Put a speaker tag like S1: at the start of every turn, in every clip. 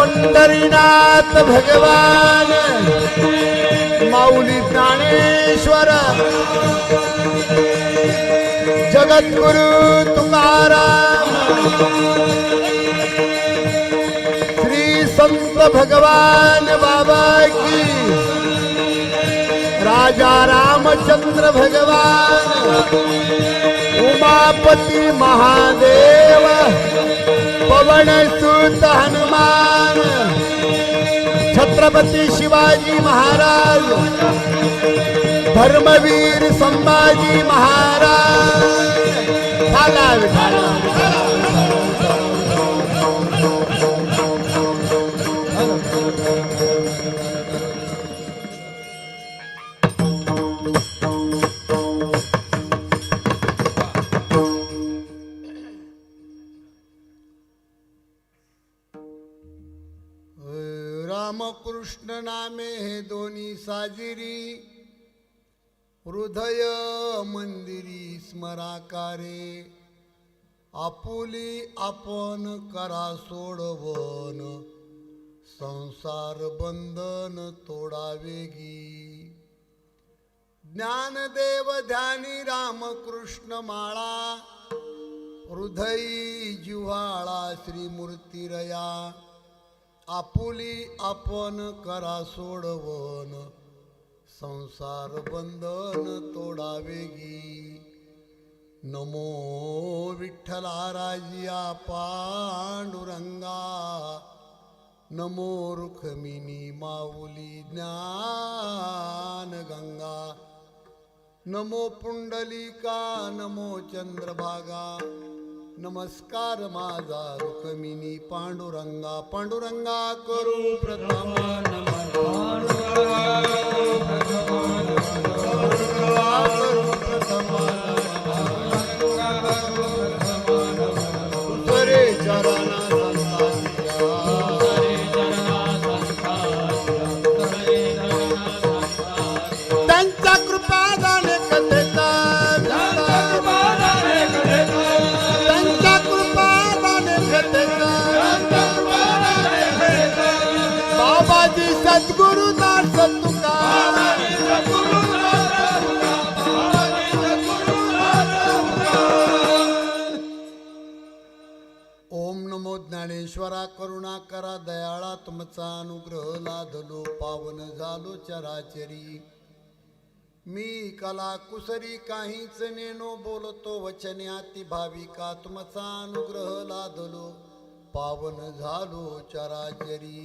S1: पंढरीनाथ भगवान माऊली ज्ञानेश्वर जगद्गुरु तुकाराम श्री संत भगवान बाबा की राजा रामचंद्र भगवान उमापति महादेव पवन सुत हनुमान छत्रपति शिवाजी महाराज धर्मवीर संभाजी महाराज रामकृष्ण नामे हे दोन्ही साजिरी हृदय मंदिरी स्मराकारे आपुली आपण करा सोडवन संसार बंधन तोडावेगी ज्ञानदेव ध्यानी रामकृष्ण माळा हृदयी जिव्हाळा श्रीमूर्तिरया आपुली आपण करा सोडवन संसार बंधन तोडावेगी नमो विठ्ठला राजिया पांडुरंगा नमो रुक्मिणी माऊली ज्ञान गंगा नमो पुंडलिका नमो चंद्रभागा नमस्कार माझा रुक्मिणी पांडुरंगा पांडुरंगा करू प्रथम रे चरणा त्यांच्या कृपा दाने कथेचा बाबाजी सद्गुरुनाथ तुकाराम ओम नमो ज्ञानेश्वरा करुणा करा दयाळा तुमचा अनुग्रह लाधलो पावन झालो चराचरी मी कला कुसरी काहीच नेनो बोलतो वचने अति भाविका तुमचा अनुग्रह लाधलो पावन झालो चराचरी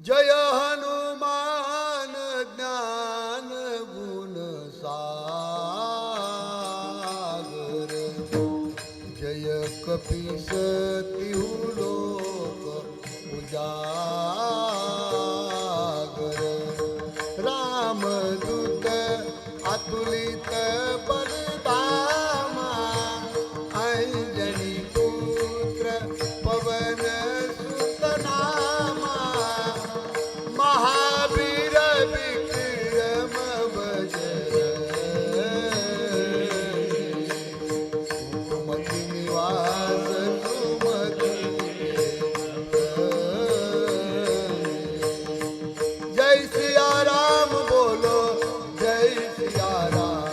S1: जय हनुमान ज्ञान गुण सागर जय कपीस तिहु लोक उजागर रामदूत अतुलित बलधामा अंजनी पुत्र पवन सुतनामा महावीर विक्रम बजर सुमति निवास सुमति जय सिया राम बोलो जय सिया राम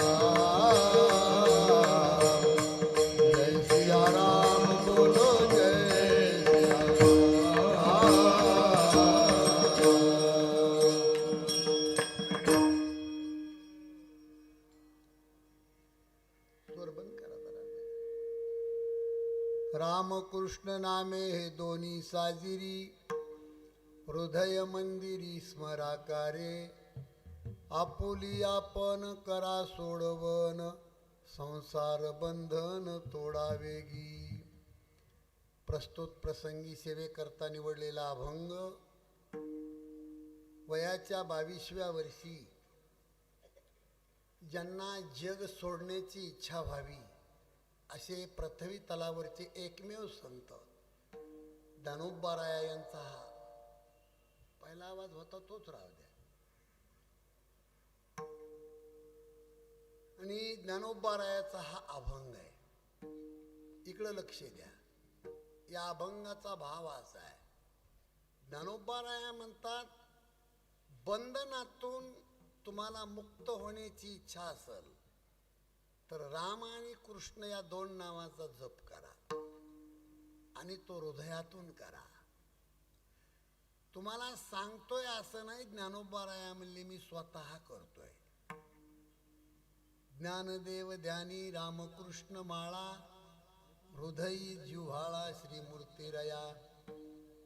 S1: जय सिया राम बोलो जय सिया रामकृष्ण नामे हे दोन्ही साजिरी हृदय मंदिरी स्मराकारे आपुली आपण करा सोडवन संसार बंधन तोडावेगी प्रस्तुत प्रसंगी सेवेकरता निवडलेला अभंग वयाच्या 22व्या वर्षी ज्यांना जग सोडण्याची इच्छा व्हावी असे पृथ्वी तलावरचे एकमेव संत ज्ञानोबाराया यांचा हा पहिला आवाज होता, तोच राहू द्या. आणि ज्ञानोबारायाचा हा अभंग आहे. इकडं लक्ष द्या. या अभंगाचा भाव असा आहे, ज्ञानोबाराया म्हणतात, बंधनातून तुम्हाला मुक्त होण्याची इच्छा असेल तर राम आणि कृष्ण या दोन नावाचा जप करा आणि तो हृदयातून करा. तुम्हाला सांगतोय असं नाही, ज्ञानोबाराया म्हणले मी स्वतः करतोय. ज्ञानदेव ध्यानी रामकृष्ण माळा, हृदयी जिव्हाळा श्रीमूर्तीरया.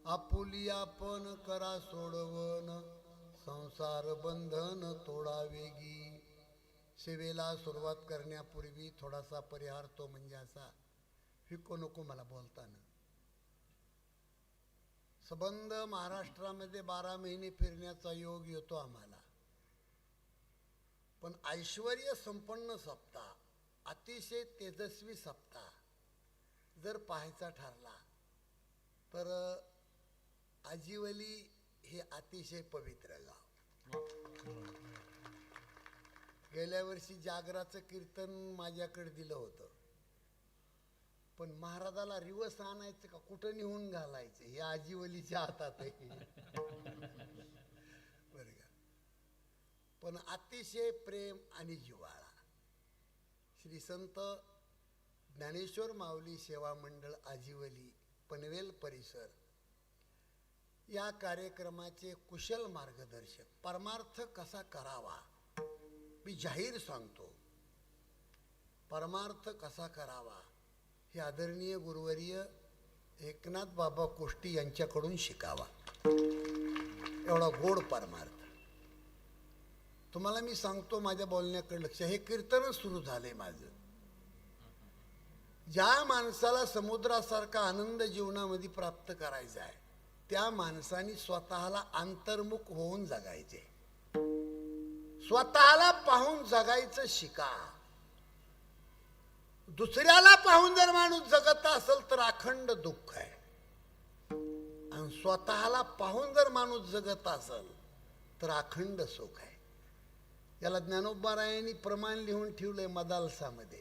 S1: आपुली आपण करा सोडवन, संसार बंधन तोडा वेगी. सेवेला सुरुवात करण्यापूर्वी थोडासा परिहार, तो म्हणजे असा, हिको नको मला बोलताना. संबंध महाराष्ट्रामध्ये 12 महिने फिरण्याचा योग येतो आम्हाला. पण ऐश्वर्य संपन्न सप्ताह, अतिशय तेजस्वी सप्ताह जर पाहायचा ठरला तर आजिवली हे अतिशय पवित्र गाव. गेल्या वर्षी जागराचं कीर्तन माझ्याकडे दिलं होतं, पण महाराजाला रिवस आणायचं का कुठं नेऊन घालायचं हे आजीवलीच्या हातात आहे. बरं का. पण अतिशय प्रेम आणि जिव्हाळा. श्री संत ज्ञानेश्वर माऊली सेवा मंडळ आजीवली पनवेल परिसर या कार्यक्रमाचे कुशल मार्गदर्शक. परमार्थ कसा करावा मी जाहीर सांगतो. परमार्थ कसा करावा हे आदरणीय गुरुवर्य एकनाथ बाबा कोष्टी यांच्याकडून शिकावा. एवढा गोड परमार्थ तुम्हाला मी सांगतो. माझ्या बोलण्याकडे लक्ष. हे कीर्तन सुरू झालंय माझं. ज्या माणसाला समुद्रासारखा आनंद जीवनामध्ये प्राप्त करायचा आहे त्या माणसाने स्वतःला अंतर्मुख होऊन जगायचे. स्वतःला पाहून जगायचं शिका. दुसऱ्याला पाहून जर माणूस जगत असेल तर अखंड दुःख आहे, आणि स्वतःला पाहून जर माणूस जगत असेल तर अखंड सुख आहे. याला ज्ञानोबारायांनी प्रमाण लिहून ठेवलंय मदालसामध्ये.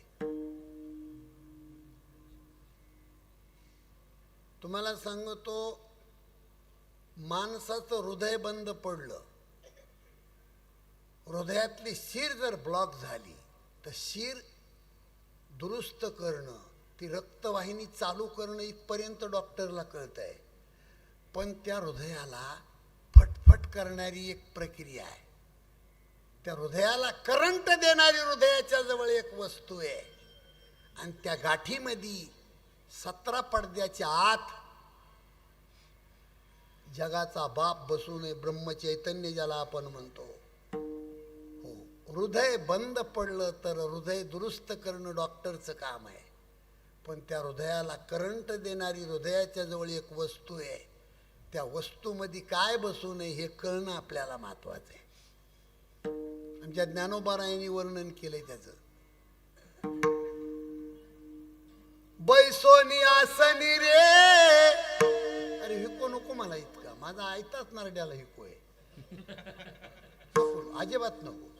S1: तुम्हाला सांगतो, माणसाचं हृदय बंद पडलं, हृदयातली शीर जर ब्लॉक झाली तर शीर दुरुस्त करणं, ती रक्तवाहिनी चालू करणं इथपर्यंत डॉक्टरला कळत आहे. पण त्या हृदयाला फटफट करणारी एक प्रक्रिया आहे. त्या हृदयाला करंट देणारी हृदयाच्या जवळ एक वस्तू आहे, आणि त्या गाठीमध्ये 17 पडद्याच्या आत जगाचा बाप बसू नये, ब्रह्मचैतन्य ज्याला आपण म्हणतो. हो, हृदय बंद पडलं तर हृदय दुरुस्त करणं डॉक्टरचं काम आहे. पण त्या हृदयाला करंट देणारी हृदयाच्या जवळ एक वस्तू आहे. त्या वस्तूमध्ये काय बसू नये हे कळणं आपल्याला महत्वाचं आहे. आमच्या ज्ञानोबारायांनी वर्णन केलंय त्याचं. बैसोनी आसनी रे. अरे हिको नको मला इतका, माझा ऐताच नारड्याला हिको आहे. अजिबात नको.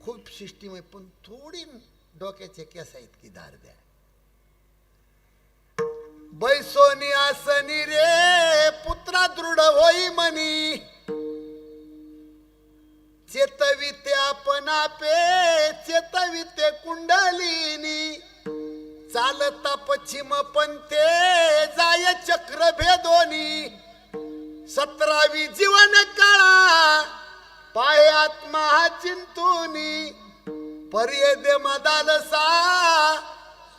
S1: खूप सिस्टीम आहे, पण थोडी डोक्याच्या केसा इतकी धार द्या. बैसोनी आसनी रे पुत्रा दृढ होई मनी. चेतविते आपणा पे चेतविते कुंडलिनी. चालता पश्चिम पंथे जाय चक्र भेदोनी. 17वी जीवन काळा पाय आत्मा चिंतूनी. पर्ये दे मदालसा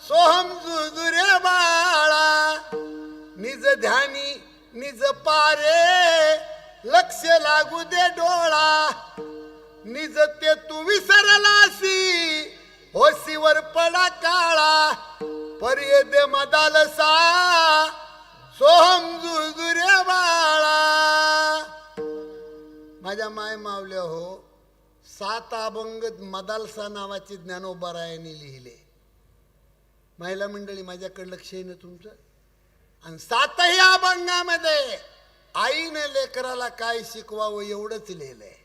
S1: सोहम जुजुरे बाळा. निज ध्यानी निज पारे लक्ष लागू दे डोळा. निज ते तू विसरलासी होशीवर पडा काळा. पर्ये दे मदालसा सोहम जुजुरे बाळा. माझ्या माय मावल्या हो, 7 अभंग मदालसा नावाचे ज्ञानोबारायांनी लिहिले. महिला मंडळी माझ्याकडे लक्ष आहे ना तुमचं. आणि 7ही अभंगामध्ये आईने लेकराला काय शिकवावं एवढंच लिहिलंय.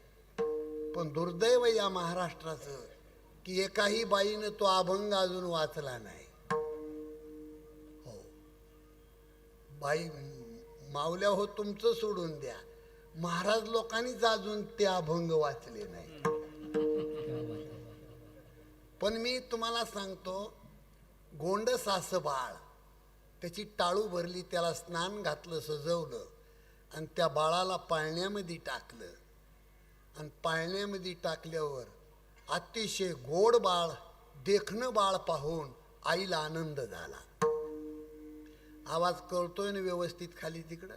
S1: पण दुर्दैव या महाराष्ट्राचं की एकाही बाईनं तो अभंग अजून वाचला नाही. हो, बाई माऊल्या हो तुमचं सोडून द्या, महाराज लोकांनीच अजून ते अभंग वाचले नाही. पण मी तुम्हाला सांगतो, गोंड सास बाळ, त्याची टाळू भरली, त्याला स्नान घातलं, सजवलं आणि त्या बाळाला पाळण्यामध्ये टाकलं. आणि पाळण्यामध्ये टाकल्यावर अतिशय गोड बाळ, देखणं बाळ पाहून आईला आनंद झाला. आवाज कळतोय ना व्यवस्थित खाली तिकडं?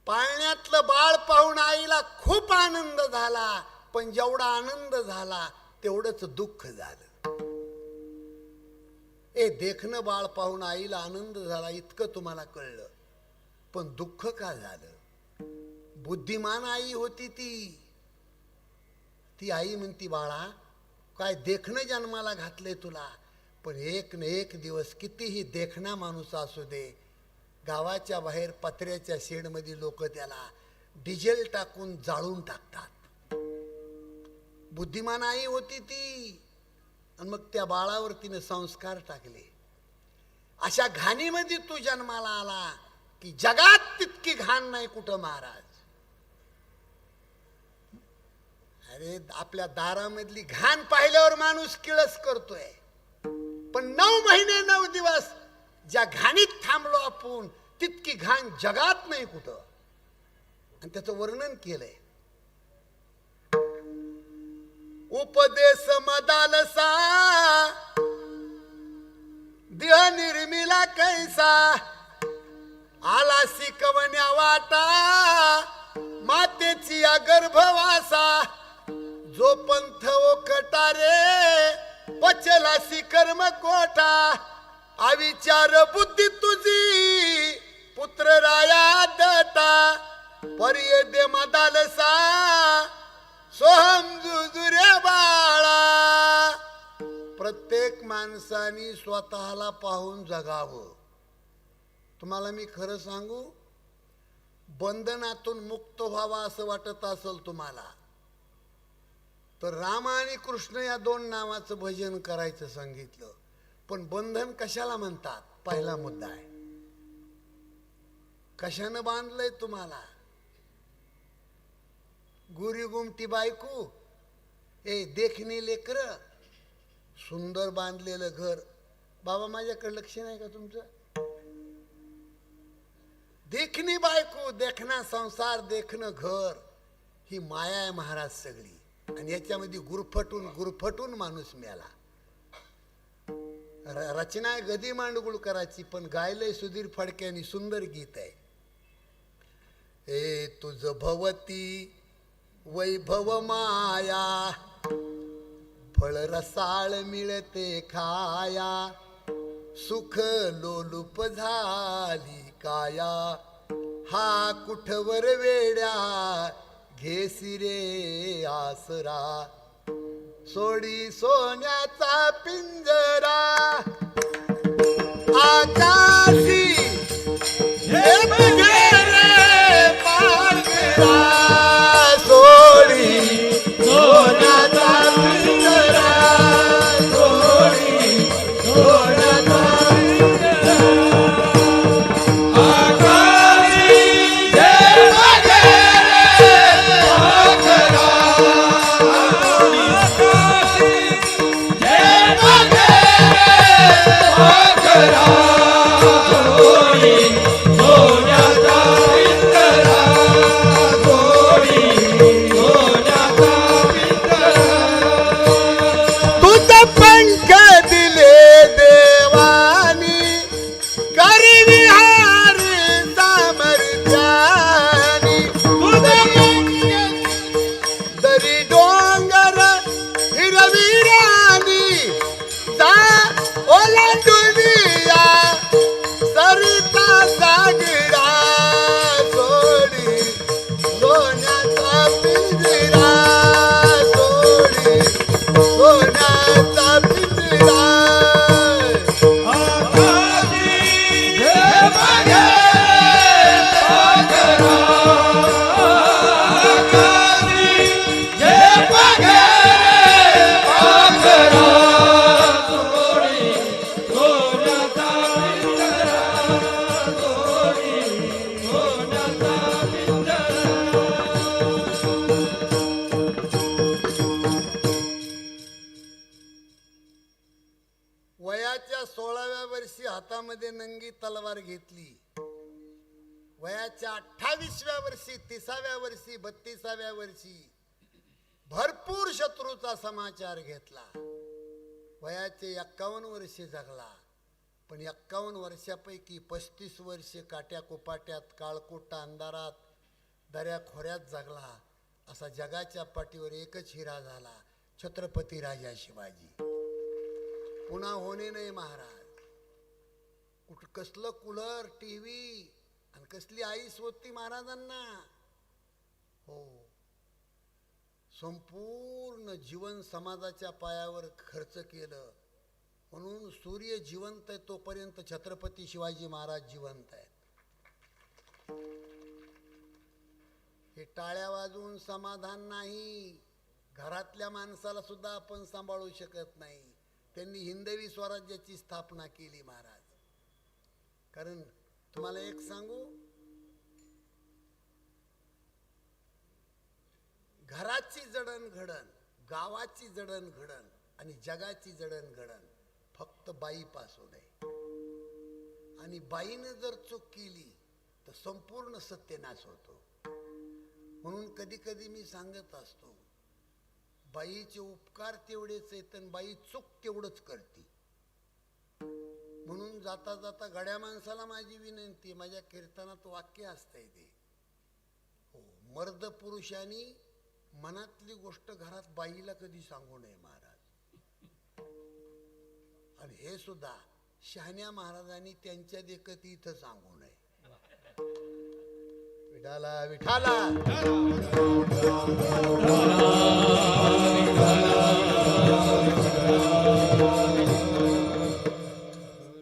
S1: पाळण्यातलं बाळ पाहून आईला खूप आनंद झाला, पण जेवढा आनंद झाला तेवढंच दुःख झालं. देखणं बाळ पाहून आईला आनंद झाला इतकं तुम्हाला कळलं, पण दुःख का झालं? बुद्धिमान आई होती ती आई म्हणती, बाळा काय देखणं जन्माला घातले तुला, पण एक न एक दिवस कितीही देखणा माणूस असू दे, गावाच्या बाहेर पत्र्याच्या शेडमध्ये लोक त्याला डिझेल टाकून जाळून टाकतात. बुद्धिमान आई होती ती. आणि मग त्या बाळावर तिने संस्कार टाकले. अशा घाणीमध्ये तू जन्माला आला की जगात तितकी घाण नाही कुठं महाराज. अरे आपल्या दारामधली घाण पाहिल्यावर माणूस किळस करतोय, पण 9 महिने 9 दिवस ज्या घाणीत थांबलो आपण तितकी घाण जगात नाही कुठं. आणि त्याचं वर्णन केलंय. उपदेश मदालसा देह निर्मिला कैसा, आला शिकवण्या वाटा मातेची गर्भवासा, जो पंथ ओकटारे पचलासी कर्म कोठा, अविचार बुद्धी तुझी पुत्र राया दता, पर्ये दे मदालसा सोहम जुजुरे बाळा. प्रत्येक माणसाने स्वतःला पाहून जगावं. तुम्हाला मी खरं सांगू, बंधनातून मुक्त व्हावा असं वाटत असेल तुम्हाला, तर राम आणि कृष्ण या 2 नावाचं भजन करायचं सांगितलं. पण बंधन कशाला म्हणतात? पहिला मुद्दा आहे, कशानं बांधलंय तुम्हाला? गुरी गुमटी बायको, देखणी लेकर, सुंदर बांधलेलं घर. बाबा माझ्याकडे लक्ष नाही का तुमचं? देखणी बायको, देखणा संसार, देखणं घर, ही माया आहे महाराज सगळी. आणि याच्यामध्ये गुरफटून माणूस मेला. रचना आहे गदी मांडगुळकराची, पण गायलंय सुधीर फडक्यानी सुंदर गीत आहे. तुझ भवती वैभव माया, फळ रसाळ मिळते खाया, सुख लोलुप झाली काया, हा कुठवर वेड्या घेसी रे आसरा, सोडी सोन्याचा पिंजरा, आकाशी हे बघेरे पांढरा, सोडी सोन्याचा पिंजरा, सोडी सोन्याचा पिंजरा, आकाशी हे बघेरे पांढरा, आकाशी हे बघेरे पांढरा, सोडी सोन्याचा घेतली. वयाच्या 28व्या वर्षी, 30व्या वर्षी, 32व्या वर्षी भरपूर शत्रूचा समाचार घेतला. वयाचे 51 वर्षे जगला. पण 51 वर्षापैकी 35 वर्षे काट्या कुपाट्यात, काळकोटा अंधारात, दऱ्या खोऱ्यात जगला. असा जगाच्या पाठीवर एकच हिरा झाला, छत्रपती राजा शिवाजी. पुन्हा होणे नाही महाराज. कसलं कूलर, टीव्ही आणि कसली आईस होती महाराजांना. हो, संपूर्ण जीवन समाजाच्या पायावर खर्च केलं. म्हणून सूर्य जिवंत आहे तोपर्यंत छत्रपती शिवाजी महाराज जिवंत आहेत. हे टाळ्या वाजवून समाधान नाही. घरातल्या माणसाला सुद्धा आपण सांभाळू शकत नाही. त्यांनी हिंदवी स्वराज्याची स्थापना केली महाराज. कारण तुम्हाला एक सांगू, घराची जडणघडण, गावाची जडणघडण आणि जगाची जडणघडण फक्त बाईपासून आहे. आणि बाईनं जर चूक केली तर संपूर्ण सत्यानाश होतो. म्हणून कधी कधी मी सांगत असतो, बाईचे उपकार तेवढेच आहेत आणि बाई चूक तेवढंच करते. म्हणून जाता जाता गड्या माणसाला माझी विनंती, माझ्या कीर्तनात वाक्य असतंय ते, हो, मर्द पुरुषांनी मनातली गोष्ट घरात बाईला कधी सांगू नये महाराज. आणि हे सुद्धा शहाण्या महाराजांनी त्यांच्या देखत इथं सांगू नये. विठाला विठाला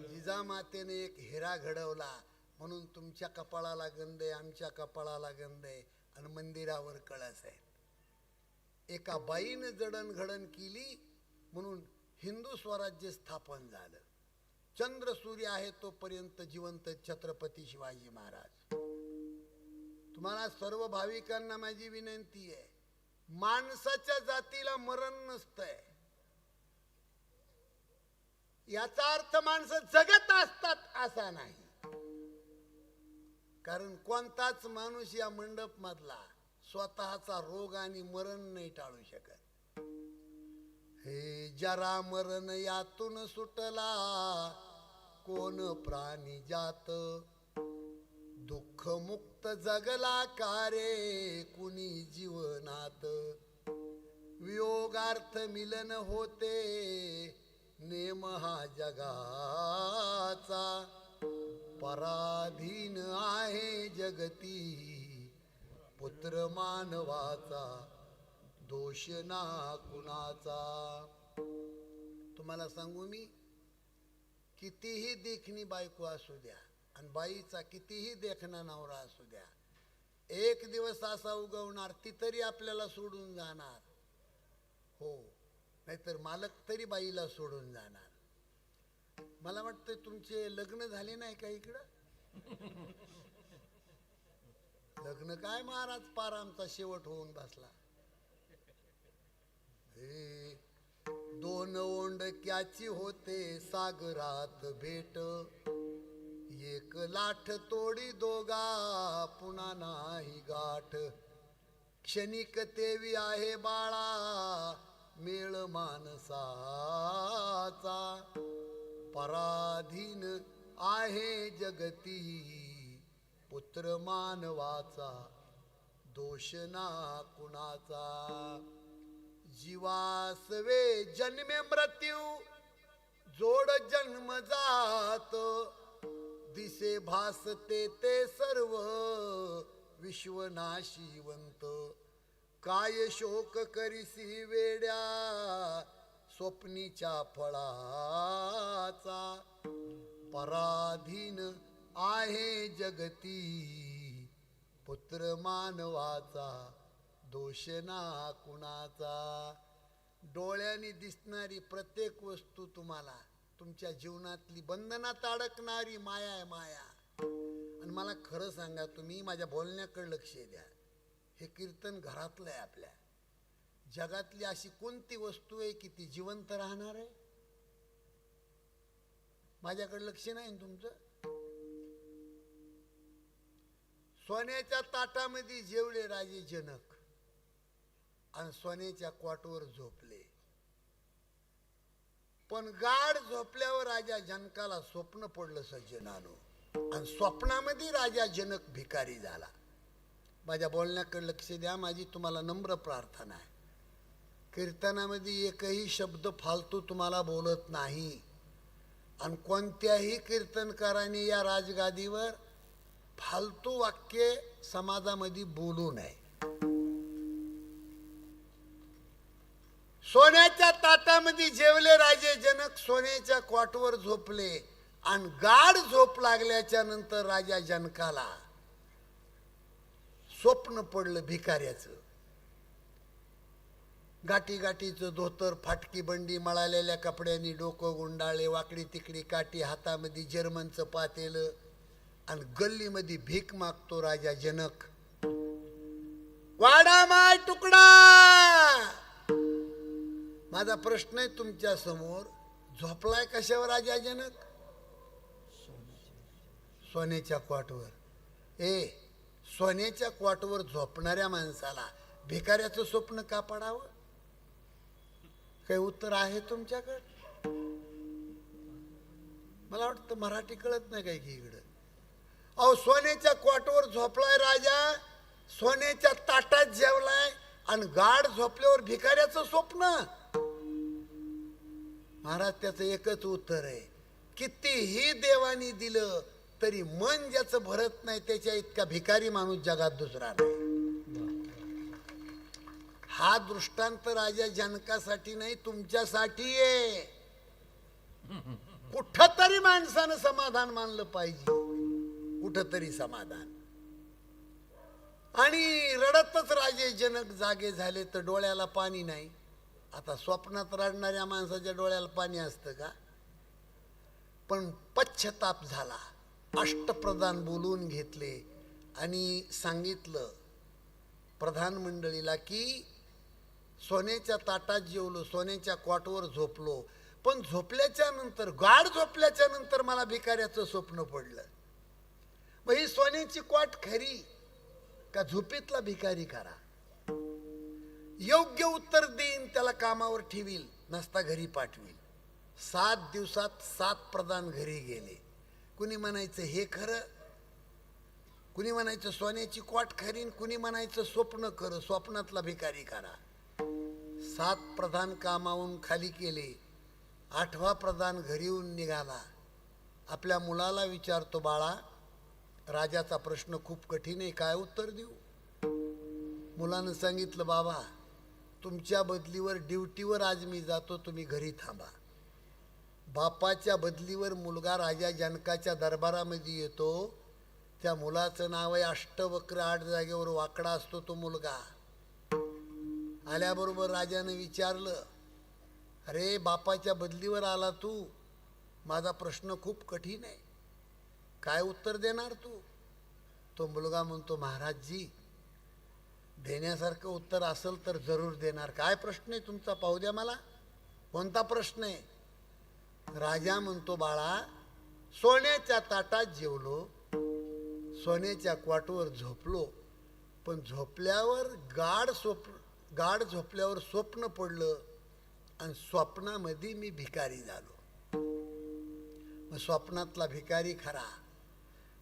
S1: जिजामातेने एक हिरा घडवला म्हणून तुमच्या कपाळाला गंध आहे, आमच्या कपाळाला गंध आहे आणि मंदिरावर कळस आहे. एका बाईनं जडणघडण केली म्हणून हिंदू स्वराज्य स्थापन झालं. चंद्र सूर्य आहे तोपर्यंत जिवंत छत्रपती शिवाजी महाराज. तुम्हाला सर्व भाविकांना माझी विनंती आहे, माणसाच्या जातीला मरण नसतंय. याचा अर्थ माणसं जगत असतात असा नाही. कारण कोणताच माणूस या मंडप मधला स्वतःचा रोग आणि मरण नाही टाळू शकत. हे जरा मरण यातून सुटला, कोण प्राणी जात, दुःख मुक्त जगला कारे कुणी जीवनात. वियोगार्थ मिलन होते नेम हा जगाचा, पराधीन आहे जगती पुत्र मानवाचा, दोष ना कुणाचा. तुम्हाला सांगू मी, कितीही देखणी बायको असू द्या आणि बाईचा कितीही देखणा नवरा असू द्या, एक दिवस असा उगवणार ती तरी आपल्याला सोडून जाणार. हो, नाहीतर मालक तरी बाईला सोडून जाणार. मला वाटतं तुमचे लग्न झाले नाही का इकडं? लग्न काय महाराज, पार आमचा शेवट होऊन बसला. हे दोन ओंडक्याची होते सागरात भेट, एक लाठ तोडी दोघा पुन्हा नाही गाठ. क्षणिक तेवी आहे बाळा मेळ माणसाचा, पराधीन आहे जगती पुत्र मानवाचा, दोष ना कुणाचा. जीवासवे जन्मे मृत्यू जोड जन्म जात, दिसे भासते ते सर्व विश्वनाशिवंत. काय शोक करीसी वेड्या स्वप्नीच्या फळाचा, पराधीन आहे जगती पुत्र मानवाचा, दोष ना कुणाचा. डोळ्यांनी दिसणारी प्रत्येक वस्तू तुम्हाला तुमच्या जीवनातली बंधनात अडकणारी माया आहे, माया. आणि मला खरं सांगा, तुम्ही माझ्या बोलण्याकडे लक्ष द्या. हे कीर्तन घरातलं आहे आपल्या. जगातली अशी कोणती वस्तू आहे की ती जिवंत राहणार आहे? माझ्याकडे लक्ष नाही तुमचं. सोन्याच्या ताटामध्ये जेवले राजे जनक आणि सोन्याच्या क्वाटवर झोपले. पण गाढ झोपल्यावर राजा जनकाला स्वप्न पडलं सज्जनानो, आणि स्वप्नामध्ये राजा जनक भिकारी झाला. माझ्या बोलण्याकडे लक्ष द्या, माझी तुम्हाला नम्र प्रार्थना आहे. कीर्तनामध्ये एकही शब्द फालतू तुम्हाला बोलत नाही, आणि कोणत्याही कीर्तनकाराने या राजगादीवर फालतू वाक्य समाजामध्ये बोलू नये. सोन्याच्या ताटामध्ये जेवले राजे जनक, सोन्याच्या क्वाटवर झोपले, आणि गाढ झोप लागल्याच्या नंतर राजा जनकाला स्वप्न पडलं भिकाऱ्याचं. गाठी गाठीचं धोतर, फाटकी बंडी, मळालेल्या कपड्यांनी डोकं गुंडाळले, वाकडी तिकडी काठी, हातामध्ये जर्मनचं पातेलं, आणि गल्लीमध्ये भीक मागतो राजा जनक. वाडा माय तुकडा. माझा प्रश्न आहे तुमच्या समोर, झोपलाय कशावर राजा जनक? सोन्याच्या क्वाटवर. सोन्याच्या क्वाटवर झोपणाऱ्या माणसाला भिकाऱ्याचं स्वप्न का पडावं? काही उत्तर आहे तुमच्याकडे? मला वाटतं मराठी कळत नाही काय की इकडं. अहो, सोन्याच्या क्वाटवर झोपलाय राजा, सोन्याच्या ताटात जेवलाय, आणि गाढ झोपल्यावर भिकाऱ्याचं स्वप्न. महाराज, त्याचं एकच उत्तर आहे, कितीही देवानी दिलं तरी मन ज्याचं भरत नाही त्याच्या इतका भिकारी माणूस जगात दुसरा नाही. हा दृष्टांत राजा जनकासाठी नाही, तुमच्यासाठी आहे. कुठंतरी माणसानं समाधान मानलं पाहिजे, कुठंतरी समाधान. आणि रडतच राजे जनक जागे झाले तर डोळ्याला पाणी नाही. आता स्वप्नात रडणाऱ्या माणसाच्या डोळ्याला पाणी असतं का? पण पश्चाताप झाला. अष्टप्रधान बोलून घेतले आणि सांगितलं प्रधान मंडळीला की सोन्याच्या ताटात जेवलो, सोन्याच्या क्वाटवर झोपलो, पण झोपल्याच्या नंतर, गाढ झोपल्याच्या नंतर मला भिकाऱ्याचं स्वप्न पडलं. मग ही सोन्याची क्वाट खरी का झोपेतला भिकारी खरा? योग्य उत्तर देईन त्याला कामावर ठेवील, नसता घरी पाठवील. 7 दिवसात 7 प्रधान घरी गेले. कुणी म्हणायचं हे खरं, कुणी म्हणायचं सोन्याची क्वाट खरी, कुणी म्हणायचं स्वप्न खरं, स्वप्नातला भिकारी खरा. 7 प्रधान कामावून खाली केले. 8वा प्रधान घरी येऊन निघाला. आपल्या मुलाला विचारतो, बाळा, राजाचा प्रश्न खूप कठीण आहे, काय उत्तर देऊ? मुलानं सांगितलं, बाबा, तुमच्या बदलीवर ड्युटीवर आज मी जातो, तुम्ही घरी थांबा. बापाच्या बदलीवर मुलगा राजा जनकाच्या दरबारामध्ये येतो. त्या मुलाचं नाव आहे अष्टवक्र. 8 जागेवर वाकडा असतो तो मुलगा. आल्याबरोबर राजाने विचारलं, अरे बापाच्या बदलीवर आला तू, माझा प्रश्न खूप कठीण आहे, काय उत्तर देणार तू? तो मुलगा म्हणतो, महाराजजी, देण्यासारखं उत्तर असेल तर जरूर देणार. काय प्रश्न आहे तुमचा, पाहू द्या मला, कोणता प्रश्न आहे? राजा म्हणतो, बाळा, सोन्याच्या ताटात जेवलो, सोन्याच्या क्वाटवर झोपलो, पण झोपल्यावर गाढ झोपल्यावर स्वप्न पडलं, आणि स्वप्नामध्ये मी भिकारी झालो. मग स्वप्नातला भिकारी खरा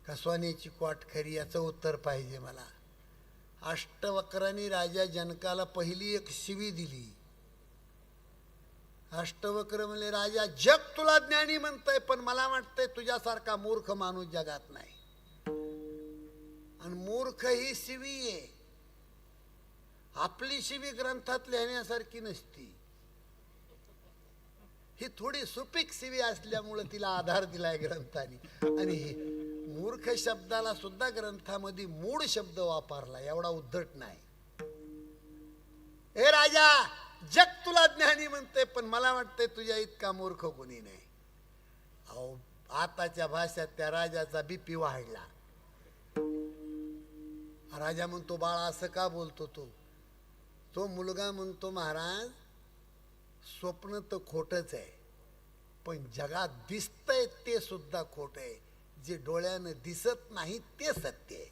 S1: का सोन्याची क्वाट खरी, याचं उत्तर पाहिजे मला. अष्टवक्रांनी राजा जनकाला पहिली एक शिवी दिली. अष्टवक्र म्हणले, राजा, जग तुला ज्ञानी म्हणतंय, पण मला वाटतंय तुझ्यासारखा मूर्ख माणूस जगात नाही. आणि मूर्ख ही शिवी आहे. आपली शिवी ग्रंथात लिहिण्यासारखी नसती. ही थोडी सुपीक शिवी असल्यामुळे तिला आधार दिलाय ग्रंथाने. आणि मूर्ख शब्दाला सुद्धा ग्रंथामध्ये मूळ शब्द वापरला, एवढा उद्धट नाही. हे राजा, जग तुला ज्ञानी म्हणते, पण मला वाटतंय तुझ्या इतका मूर्ख कोणी नाही. अहो, आताच्या भाषेत त्या राजाचा बीपी वाढला. राजा म्हणतो, बाळा, असं का बोलतो तू? तो मुलगा म्हणतो, महाराज, स्वप्न तर खोटच आहे, पण जगात दिसतंय ते सुद्धा खोट आहे. जे डोळ्यानं दिसत नाही ते सत्य आहे.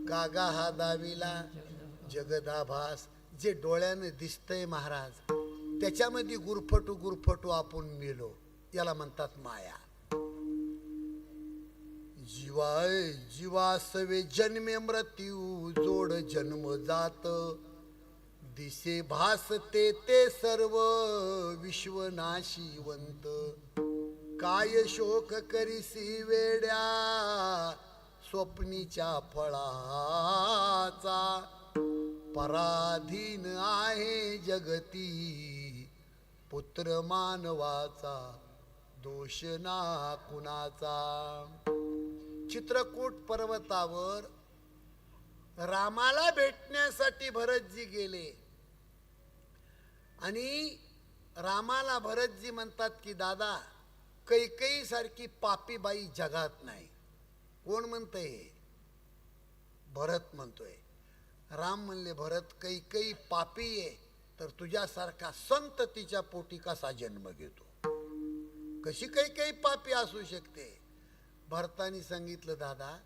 S1: गागा हा दाविला जगदाभास, जे डोळ्यानं दिसतंय महाराज त्याच्यामध्ये गुरफटू गुरफटू आपण मेलो, याला म्हणतात माया. जीवाय जीवासवे जन्मे मृत्यू जोड जन्म जात, दिसे भासते ते सर्व विश्वनाशीवंत. काय शोक करीसी वेड्या स्वप्नीच्या फळाचा, पराधीन आहे जगती पुत्र मानवाचा, दोष ना कुणाचा. चित्रकूट पर्वतावर रामाला भेटण्यासाठी भरतजी गेले आणि रामाला भरतजी म्हणतात की दादा, कैकेयी सारखी पापी बाई जगात नाही. कोण म्हणतंय? भरत म्हणतोय. राम म्हणले, भरत कैकेयी पापी आहे तर तुझ्यासारखा संत तिच्या पोटी कसा जन्म घेतो? कशी कैकेयी पापी असू शकते? भरतानी सांगितलं, दादा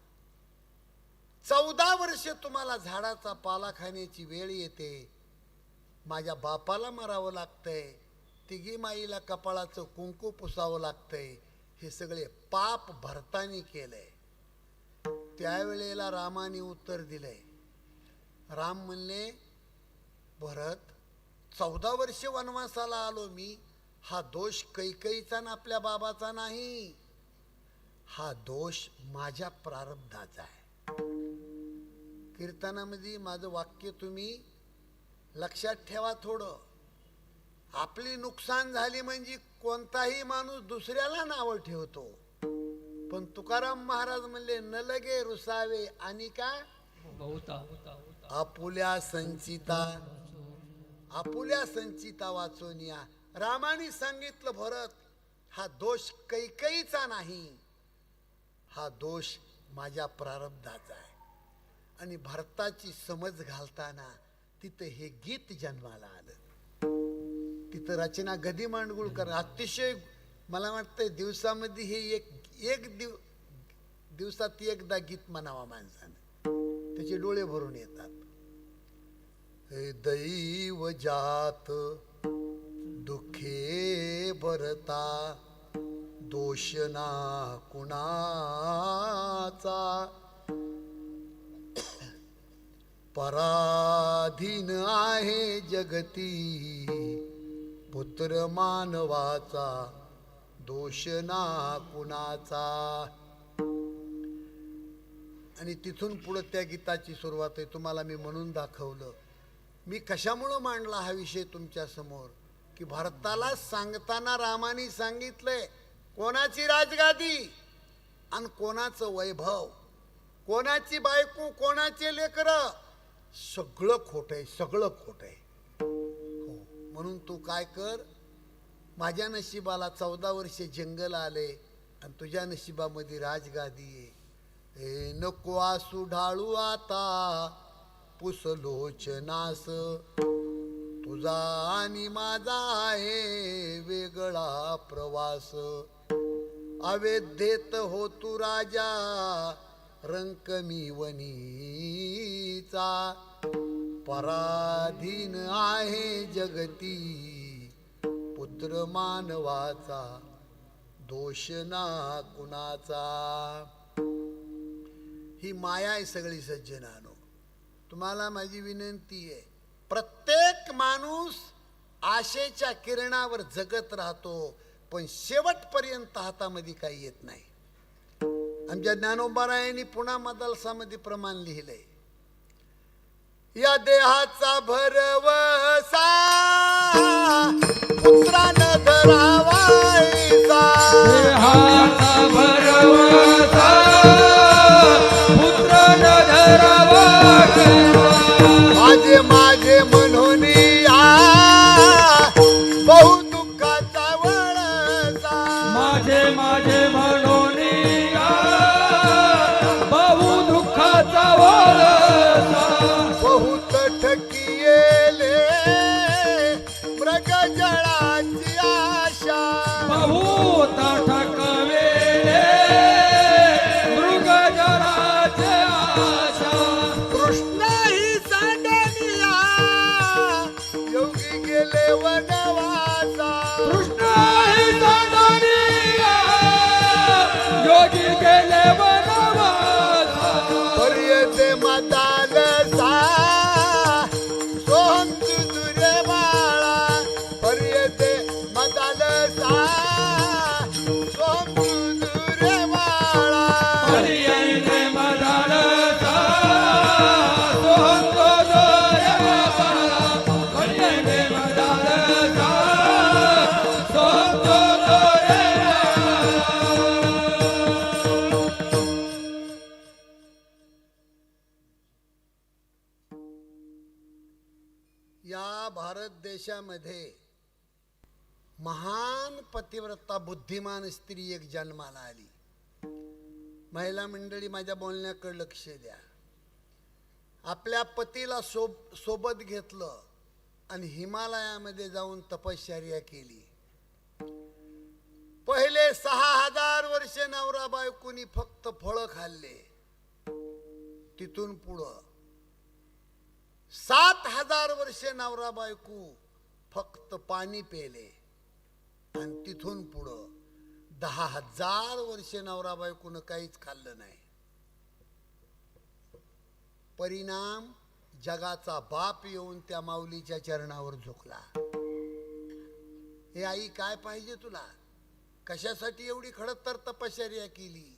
S1: 14 वर्ष तुम्हाला झाडाचा पाला खाण्याची वेळ येते, माझ्या बापाला मरावं लागतंय, तिघी माईला कपाळाचं कुंकू पुसावं लागतंय, हे सगळे पाप भरतानी केलंय. त्यावेळेला रामाने उत्तर दिलंय. राम म्हणले, भरत 14 वर्ष वनवासाला आलो मी, हा दोष कैकेयीचा ना आपल्या बाबाचा नाही, हा दोष माझ्या प्रारब्धाचा आहे. कीर्तनामध्ये माझं वाक्य तुम्ही लक्षात ठेवा थोडं. आपली नुकसान झाली म्हणजे कोणताही माणूस दुसऱ्याला नाव ठेवतो, पण तुकाराम महाराज म्हणले, न लगे रुसावे आणि काय आपुल्या संचिता वाचोनिया. रामाने सांगितलं, भरत हा दोष कैकेयीचा नाही, हा दोष माझ्या प्रारब्धाचा आहे. आणि भरताची समज घालताना तिथं हे गीत जन्माला आलं. तिथं रचना गदी मांडगुळकर अतिशय, मला वाटतंय दिवसामध्ये हे दिवसात एकदा गीत म्हणावा माणसानं, त्याचे डोळे भरून येतात. हे दैव जात दुखे भरता, दोष ना कुणाचा, पराधीन आहे जगती पुत्र मानवाचा, दोष ना कुणाचा. आणि तिथून पुढे त्या गीताची सुरुवात आहे. तुम्हाला मी म्हणून दाखवलं. मी कशामुळं मांडला हा विषय तुमच्या समोर, की भारताला सांगताना रामाने सांगितलंय कोणाची राजगादी आणि कोणाचं वैभव, कोणाची बायको, कोणाचे लेकरं, सगळं खोट आहे, सगळं खोट आहे. हो, म्हणून तू काय कर, माझ्या नशिबाला 14 वर्षे जंगल आले आणि तुझ्या नशिबामध्ये राजगादी आहे. हे नको आसू ढाळू आता पुसलोचनास, तुझा आणि माझा आहे वेगळा प्रवास. अवेद्येत हो तू राजा रंक मी वनीचा, पराधीन आहे जगती पुत्र मानवाचा, दोष ना कुणाचा. ही माया आहे सगळी सज्जनानो. तुम्हाला माझी विनंती आहे, प्रत्येक माणूस आशेच्या किरणावर जगत राहतो, पण शेवटपर्यंत हातामध्ये काही येत नाही. आमच्या ज्ञानोबारायांनी पुन्हा मदलसामध्ये प्रमाण लिहिलंय, या देहाचा भरवसा पुत्रानं धरावायचा,
S2: देहाचा भरवसा पुत्रानं धरावायचा,
S1: माझे माझे म्हणून बहु दुःखाचा वळसा,
S2: माझे माझे म्हणून बहु दुःखाचा वळसा,
S1: बहुत ठकियेले मृगजळाची आशा,
S2: बहुत ठकवेले मृगजळाची आशा,
S1: देशामध्ये महान पतिव्रता बुद्धिमान स्त्री एक जन्माला आली. महिला मंडळी, माझ्या बोलण्याकडे लक्ष द्या. आपल्या पतीला सोबत घेतलं आणि हिमालयामध्ये जाऊन तपश्चर्या केली. पहिले 6000 वर्षे नवरा बायकोनी फक्त फळं खाल्ले. तिथून पुढं 7000 वर्षे नवरा बायको फक्त पाणी पेले. आणि तिथून पुढं 10,000 वर्षे नवरा बायकोनं काहीच खाल्लं नाही. परिणाम, जगाचा बाप येऊन त्या माऊलीच्या चरणावर झुकला. हे आई, काय पाहिजे तुला? कशासाठी एवढी खडतर तपश्चर्या केली?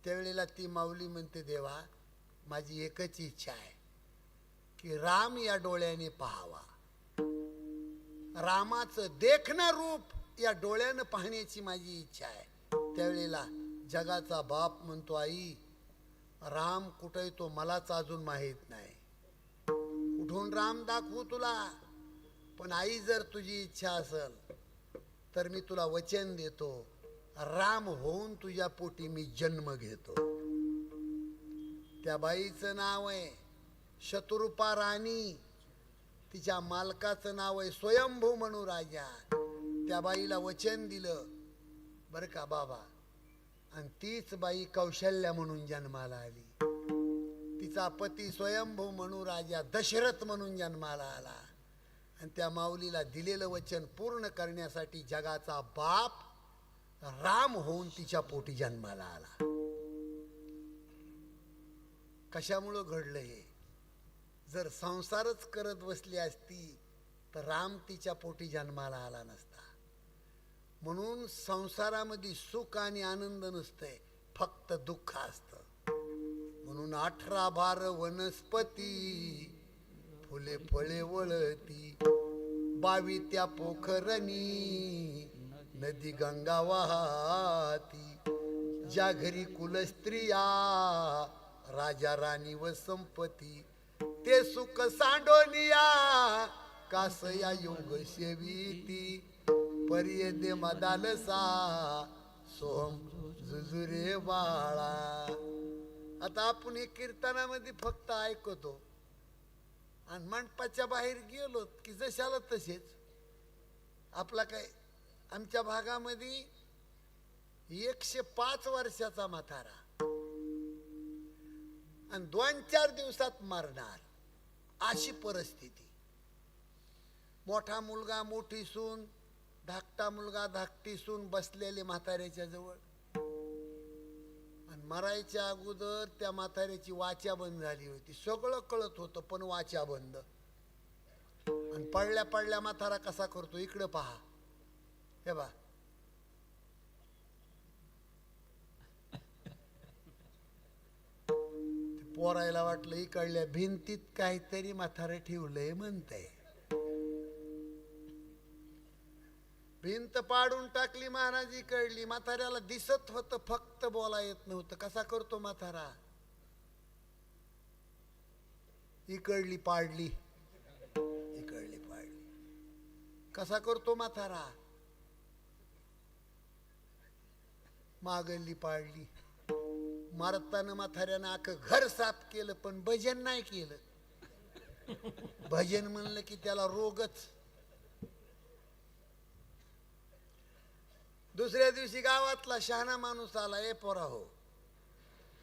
S1: त्यावेळेला ती माऊली म्हणते, देवा, माझी एकच इच्छा आहे की राम या डोळ्याने पाहावा. रामाचं देखणं रूप या डोळ्यानं पाहण्याची माझी इच्छा आहे. त्यावेळेला जगाचा बाप म्हणतो, आई, राम कुठे तो मलाच अजून माहीत नाही. कुठून राम दाखवू तुला? पण आई, जर तुझी इच्छा असेल तर मी तुला वचन देतो, राम होऊन तुझ्या पोटी मी जन्म घेतो. त्या बाईचं नाव आहे शत्रुपा राणी. तिच्या मालकाचं नाव आहे स्वयंभू म्हणू राजा. त्या बाईला वचन दिलं बरं का बाबा. आणि तीच बाई कौशल्या म्हणून जन्माला आली. तिचा पती स्वयंभू म्हणू राजा दशरथ म्हणून जन्माला आला. आणि त्या माऊलीला दिलेलं वचन पूर्ण करण्यासाठी जगाचा बाप राम होऊन तिच्या पोटी जन्माला आला. कशामुळं घडलं हे? जर संसारच करत बसली असती तर राम तिच्या पोटी जन्माला आला नसता. म्हणून संसारामध्ये सुख आणि आनंद नसतंय, फक्त दुःख असतं. म्हणून 18-12 वनस्पती, फुले फळे वळती, 22 त्या पोखरणी, नदी गंगा वाहती. ज्या घरी कुलस्त्रिया, राजा राणी व संपती, ते सुख सांडोनिया, कासया योग सेविती. पर्ये दे मदालसा, सोहम जुजुरे बाळा. आता आपण हे कीर्तनामध्ये फक्त ऐकतो आणि मंडपाच्या बाहेर गेलो की जशाला तसेच. आपला काय, आमच्या भागामध्ये 105 वर्षाचा म्हातारा आणि 2-4 दिवसात मरणार, अशी परिस्थिती. मोठा मुलगा, मोठी सून, धाकटा मुलगा, धाकटी सून बसलेले म्हाताऱ्याच्या जवळ. आणि मरायच्या अगोदर त्या म्हाताऱ्याची वाचा बंद झाली होती. सगळं कळत होतं पण वाचा बंद. आणि पडल्या पडल्या म्हातारा कसा करतो, इकडं पहा, हे बा. पोरायला वाटलं इकडल्या भिंतीत काहीतरी म्हातारं ठेवलंय म्हणतंय. भिंत पाडून टाकली महाराज, इकडली. म्हाताऱ्याला दिसत होतं, फक्त बोला येत नव्हतं. कसा करतो म्हातारा? इकडली पाडली, इकडली पाडली. कसा करतो म्हातारा? मागली पाडली. मारताना म्हाताऱ्यानं अख्खं घर साफ केलं पण भजन नाही केलं. भजन म्हणलं की त्याला रोगच. दुसऱ्या दिवशी गावातला शहाणा माणूस आला, ए पोरा हो,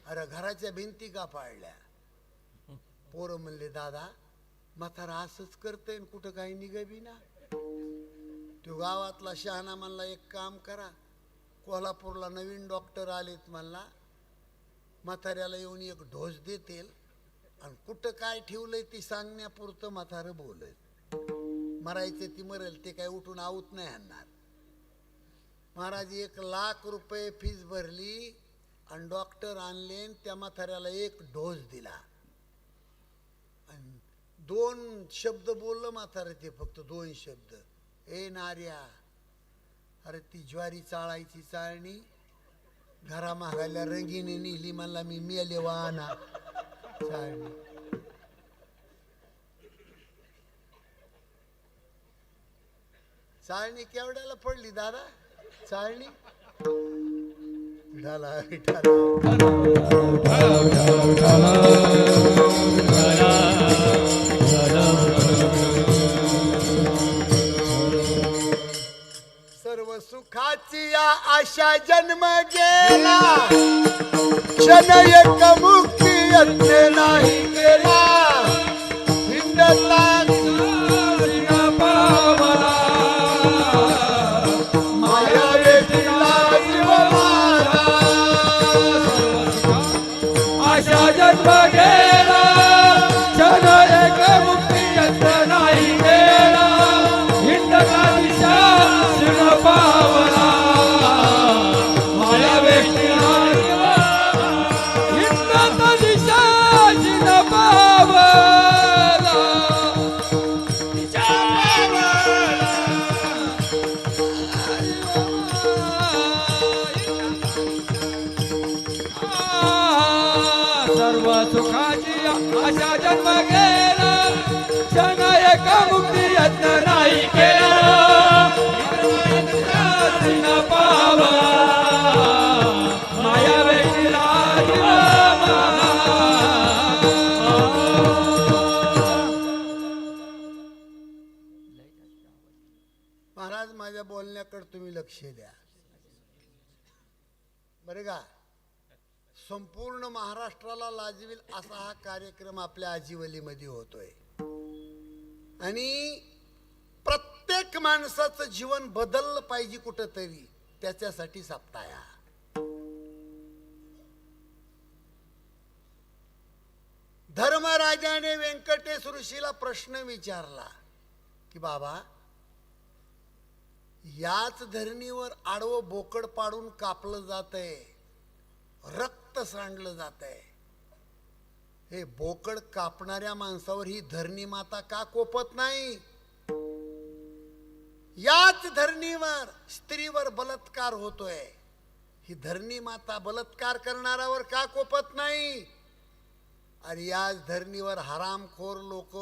S1: अरे घराच्या भिंती का पाडल्या? पोरं म्हणले, दादा म्हातारा असंच करतंय, कुठं काही निघबी ना. तो गावातला शहाणा म्हणला, एक काम करा, कोल्हापूरला नवीन डॉक्टर आलेत म्हणला, म्हाताऱ्याला येऊन एक ढोस देतील आणि कुठं काय ठेवलंय ती सांगण्यापुरतं म्हातारं बोलत. मरायचं ती मरेल, ते काय उठून आऊत नाही आणणार. महाराज 1,00,000 रुपये फीस भरली आणि डॉक्टर आणले. त्या म्हाताऱ्याला एक ढोस दिला आणि 2 शब्द बोललं म्हातारं. ते फक्त 2 शब्द, ए नार्या. अरे ती ज्वारी चाळायची चाळणी घरा मागायला रंगीने नेली, म्हणला मी मेले वाहना चाळणी. चाळणी केवढ्याला पडली दादा? चाळणी विठाला विठाला. सर्व सुखाची या आशा जन्म गेला, क्षण एक मुक्ती यत्न नाही केला. हिंडता माया वेठीला जीव माझा.
S2: आशा जन्म गेला, क्षण एक मुक्ती यत्न नाही केला. हिंडता दिशा शिण पावला, माया वेठीला हिंडता दिशा शिण पावला. सर्व सुखाची आशा जन्म गेला, क्षण एक मुक्ती यत्न नाही केला. शिण पावला, माया वेठीला जीव माझा.
S1: महाराज माझ्या बोलण्याकडे तुम्ही लक्ष द्या बरे का. संपूर्ण महाराष्ट्राला लाजवेल असा हा कार्यक्रम आपल्या आजीवलीमध्ये होतोय आणि प्रत्येक माणसाचं जीवन बदललं पाहिजे कुठंतरी, त्याच्यासाठी सप्ताह. धर्मराजाने व्यंकटेश ऋषीला प्रश्न विचारला की बाबा, याच धरणीवर आडवं बोकड पाडून कापलं जातंय, रक्त सांडलं जातंय. हे बोकड कापणाऱ्या माणसावर ही धरणी माता का कोपत नाही? याच धरणीवर स्त्रीवर बलात्कार होतोय, ही धरणी माता बलात्कार करणाऱ्यावर का कोपत नाही? आणि याच धरणीवर हरामखोर लोक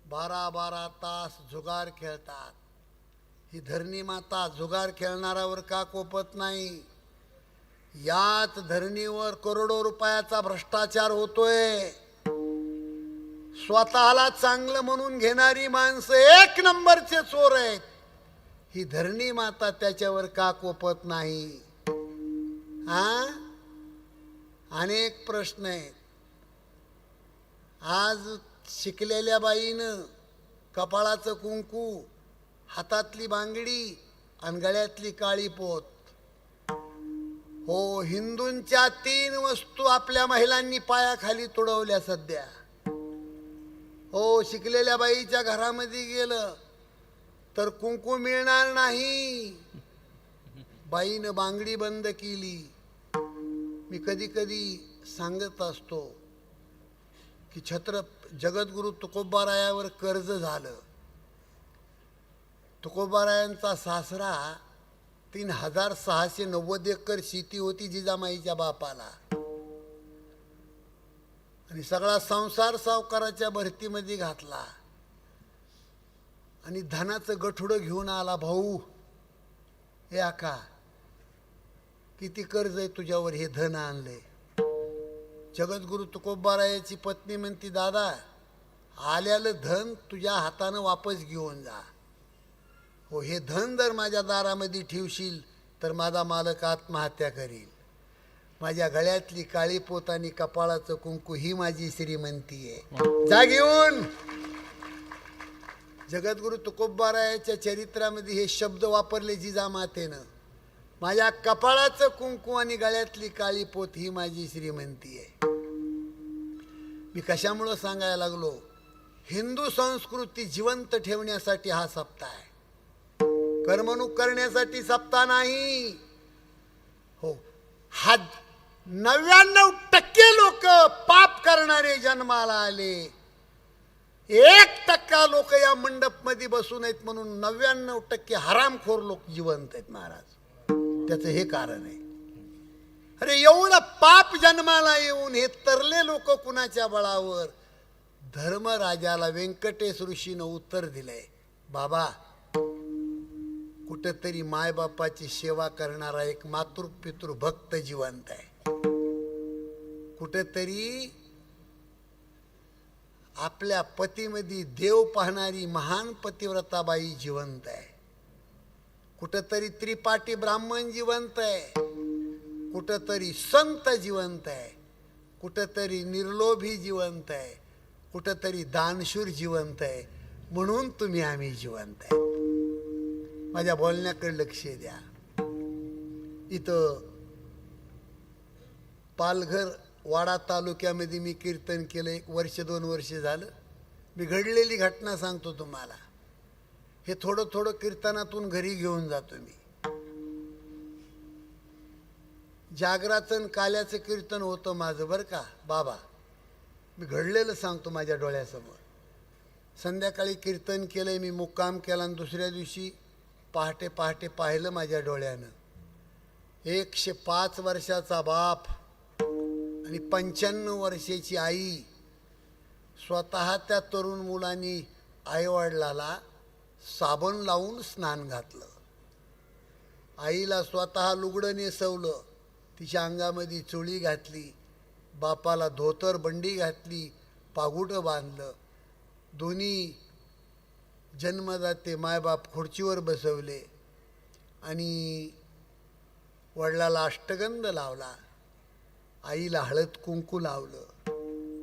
S1: 12-12 तास जुगार खेळतात, ही धरणी माता जुगार खेळणाऱ्यावर का कोपत नाही? याच धरणीवर करोडो रुपयाचा भ्रष्टाचार होतोय, स्वतःला चांगलं म्हणून घेणारी माणसं 1 नंबरचे चोर आहेत, ही धरणी माता त्याच्यावर का कोपत नाही? हा, अनेक प्रश्न आहेत. आज शिकलेल्या बाईनं कपाळाचं कुंकू, हातातली बांगडी आणि गळ्यातली काळी पोत, हो, हिंदूंच्या 3 वस्तू आपल्या महिलांनी पायाखाली तुडवल्या सध्या. हो, शिकलेल्या बाईच्या घरामध्ये गेलं तर कुंकू मिळणार नाही, बाईनं बांगडी बंद केली. मी कधी कधी सांगत असतो की जगद्गुरु तुकोबारायावर कर्ज झालं. तुकोबारायांचा सासरा 3690 एकर शेती होती जिजामाईच्या बापाला, आणि सगळा संसार सावकाराच्या भरतीमध्ये घातला आणि धनाचं गठुडं घेऊन आला. भाऊ, हे आका, किती कर्ज आहे तुझ्यावर, हे धन आणलंय. जगद्गुरु तुकोबारायाची पत्नी म्हणती, दादा, आल्यालं धन तुझ्या हातानं वापस घेऊन जा. हो, हे धन जर माझ्या दारामध्ये ठेवशील तर माझा मालक आत्महत्या करील. माझ्या गळ्यातली काळी पोत आणि कपाळाचं कुंकू ही माझी श्रीमंती आहे, जा घेऊन. जगद्गुरु तुकोबारायाच्या चरित्रामध्ये हे शब्द वापरले जिजामातेनं, माझ्या कपाळाचं कुंकू आणि गळ्यातली काळी पोत ही माझी श्रीमंती आहे. मी कशामुळं सांगायला लागलो? हिंदू संस्कृती जिवंत ठेवण्यासाठी हा सप्ताह आहे, कर्मणूक करण्यासाठी सप्ताह नाही. हो, हा 99% लोक पाप करणारे जन्माला आले, 1% लोक या मंडप मध्ये बसून आहेत म्हणून 99% हरामखोर लोक जिवंत आहेत महाराज. त्याचं हे कारण आहे. अरे, एवढं पाप जन्माला येऊन हे तरले लोक कुणाच्या बळावर? धर्मराजाला व्यंकटेश ऋषीनं उत्तर दिलंय, बाबा, कुठंतरी मायबापाची सेवा करणारा एक मातृपितृ भक्त जिवंत आहे. कुठंतरी आपल्या पतीमध्ये देव पाहणारी महान पतिव्रताबाई जिवंत आहे. कुठंतरी त्रिपाठी ब्राह्मण जिवंत आहे. कुठंतरी संत जिवंत आहे. कुठंतरी निर्लोभी जिवंत आहे. कुठंतरी दानशूर जिवंत आहे. म्हणून तुम्ही आम्ही जिवंत आहे. माझ्या बोलण्याकडे लक्ष द्या. इथं पालघर वाडा तालुक्यामध्ये मी कीर्तन केलं 1 वर्ष 2 वर्ष झालं. मी घडलेली घटना सांगतो तुम्हाला. हे थोडं थोडं कीर्तनातून घरी घेऊन जातो मी. जागराचं आणि काल्याचं कीर्तन होतं माझं बरं का बाबा. मी घडलेलं सांगतो माझ्या डोळ्यासमोर. संध्याकाळी कीर्तन केलंय मी, मुक्काम केला आणि दुसऱ्या दिवशी पहाटे पहाटे पाहिलं माझ्या डोळ्यानं. 105 वर्षाचा बाप आणि 95 वर्षाची आई स्वतः त्या तरुण मुलांनी आईवडिलाला साबण लावून स्नान घातलं. आईला स्वतः लुगडं नेसवलं, तिच्या अंगामध्ये चोळी घातली, बापाला धोतर बंडी घातली, पागुटं बांधलं. दोन्ही जन्मदाते मायबाप खुर्चीवर बसवले आणि वडिलाला अष्टगंध लावला, आईला हळद कुंकू लावलं.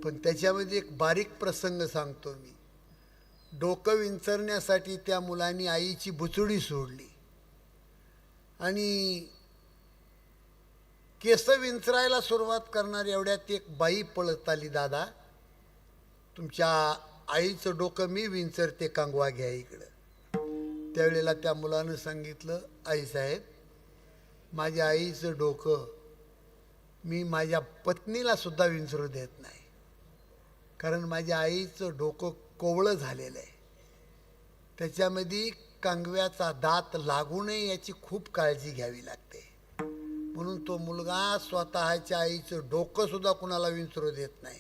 S1: पण त्याच्यामध्ये एक बारीक प्रसंग सांगतो मी. डोकं विंचरण्यासाठी त्या मुलांनी आईची बुचुडी सोडली आणि केस विंचरायला सुरुवात करणार एवढ्यात एक बाई पळत आली. दादा, तुमच्या आईचं डोकं मी विंचरते, कांगवा घ्या इकडं. त्यावेळेला त्या मुलानं सांगितलं, आईसाहेब, माझ्या आईचं डोकं मी माझ्या पत्नीला सुद्धा विंचरू देत नाही, कारण माझ्या आईचं डोकं कोवळं झालेलं आहे. त्याच्यामध्ये कांगव्याचा दात लागू नये याची खूप काळजी घ्यावी लागते. म्हणून तो मुलगा स्वतःच्या आईचं डोकं सुद्धा कुणाला विंचरू देत नाही.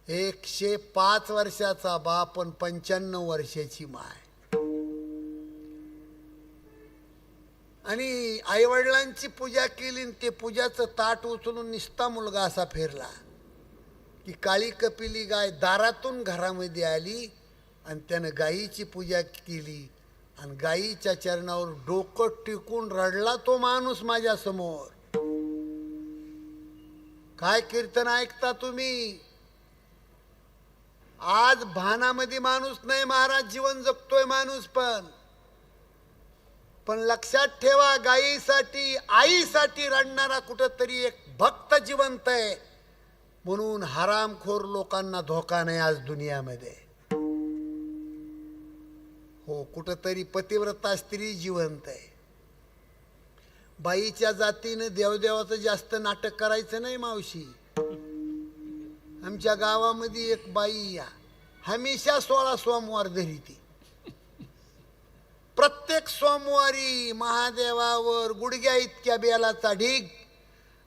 S1: 105 वर्षाचा बाप पण 95 वर्षाची माय. आणि आईवडिलांची पूजा केली, ते पूजाचं ताट उचलून निसता मुलगा असा फिरला की काळी कपिली गाय दारातून घरामध्ये आली आणि त्यानं गायीची पूजा केली आणि गायीच्या चरणावर डोकं टिकून रडला तो माणूस माझ्यासमोर. काय कीर्तन ऐकता तुम्ही? आज भानामध्ये माणूस नाही महाराज, जीवन जगतोय माणूस. पण लक्षात ठेवा, गायीसाठी आईसाठी रडणारा कुठंतरी एक भक्त जिवंत आहे. म्हणून हरामखोर लोकांना धोका नाही आज दुनियामध्ये. हो, कुठंतरी पतिव्रता स्त्री जिवंत आहे. बाईच्या जातीनं देवदेवाचं जास्त नाटक करायचं नाही मावशी. आमच्या गावामध्ये एक बाई या हमेशा 16 सोमवार धरीती. प्रत्येक सोमवारी महादेवावर गुडघ्या इतक्या बेलाचा ढीग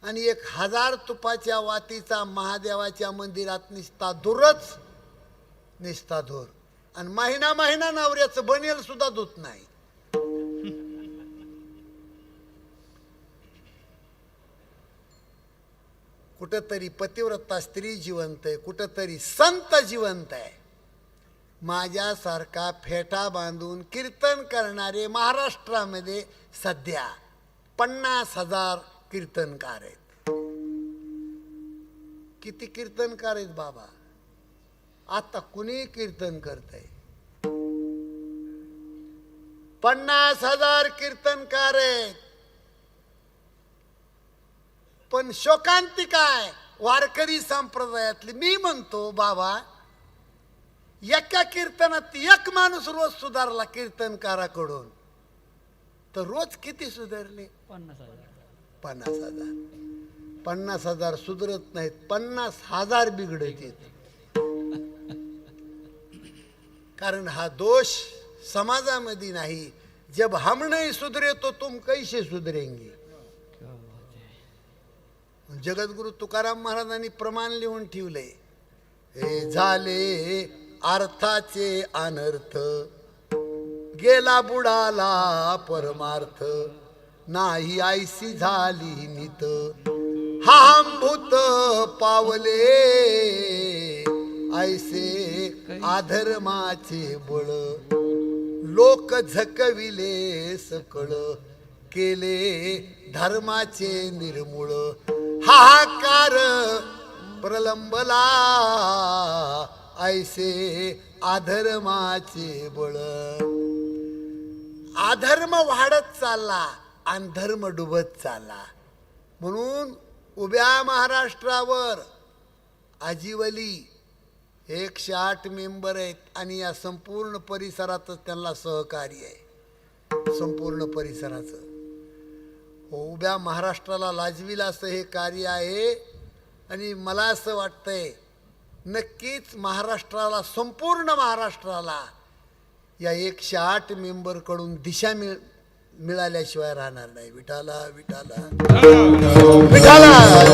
S1: आणि 1000 तुपाच्या वातीचा महादेवाच्या मंदिरात निसता धुरच, निसता धुर. आणि महिना महिना नवऱ्याचं बनेल सुद्धा धुत नाही. कुठंतरी पतिव्रता स्त्री जिवंत आहे, कुठंतरी संत जिवंत आहे. माझ्यासारखा फेटा बांधून कीर्तन करणारे महाराष्ट्रामध्ये सध्या 50,000 कीर्तनकार आहेत. किती कीर्तनकार आहेत बाबा? आता कुणी कीर्तन करतंय? 50,000 कीर्तनकार आहेत. पण शोकांती काय? वारकरी संप्रदायातली. मी म्हणतो बाबा, एका कीर्तनात एक माणूस रोज सुधारला कीर्तनकाराकडून तर रोज किती सुधारले? 50,000. 50,000 सुधरत नाहीत, 50,000 बिघडत येत. कारण हा दोष समाजामध्ये नाही. जब हम नहीं सुधरे तो तुम कैसे सुधरेंगे? जगद्गुरु तुकाराम महाराजांनी प्रमाण लिहून ठेवले, हे झाले अर्थाचे अनर्थ गेला बुडाला परमार्थ नाही आयसी झाली नित हा भूत पावले ऐसे आधर्माचे बळ लोक झकविले सकळ केले धर्माचे निर्मूळ हाहाकार प्रलंबला ऐसे अधर्माचे बळ अधर्म वाढत चालला आणि धर्म डुबत चालला म्हणून उभ्या महाराष्ट्रावर आजीवली 108 मेंबर आहेत आणि या संपूर्ण परिसरातच त्यांना सहकार्य आहे संपूर्ण परिसराचं उभ्या महाराष्ट्राला लाजविल असं हे कार्य आहे आणि मला असं वाटतंय नक्कीच महाराष्ट्राला संपूर्ण महाराष्ट्राला या 108 मेंबरकडून दिशा मिळाल्याशिवाय राहणार नाही विठाला विठाला विठाला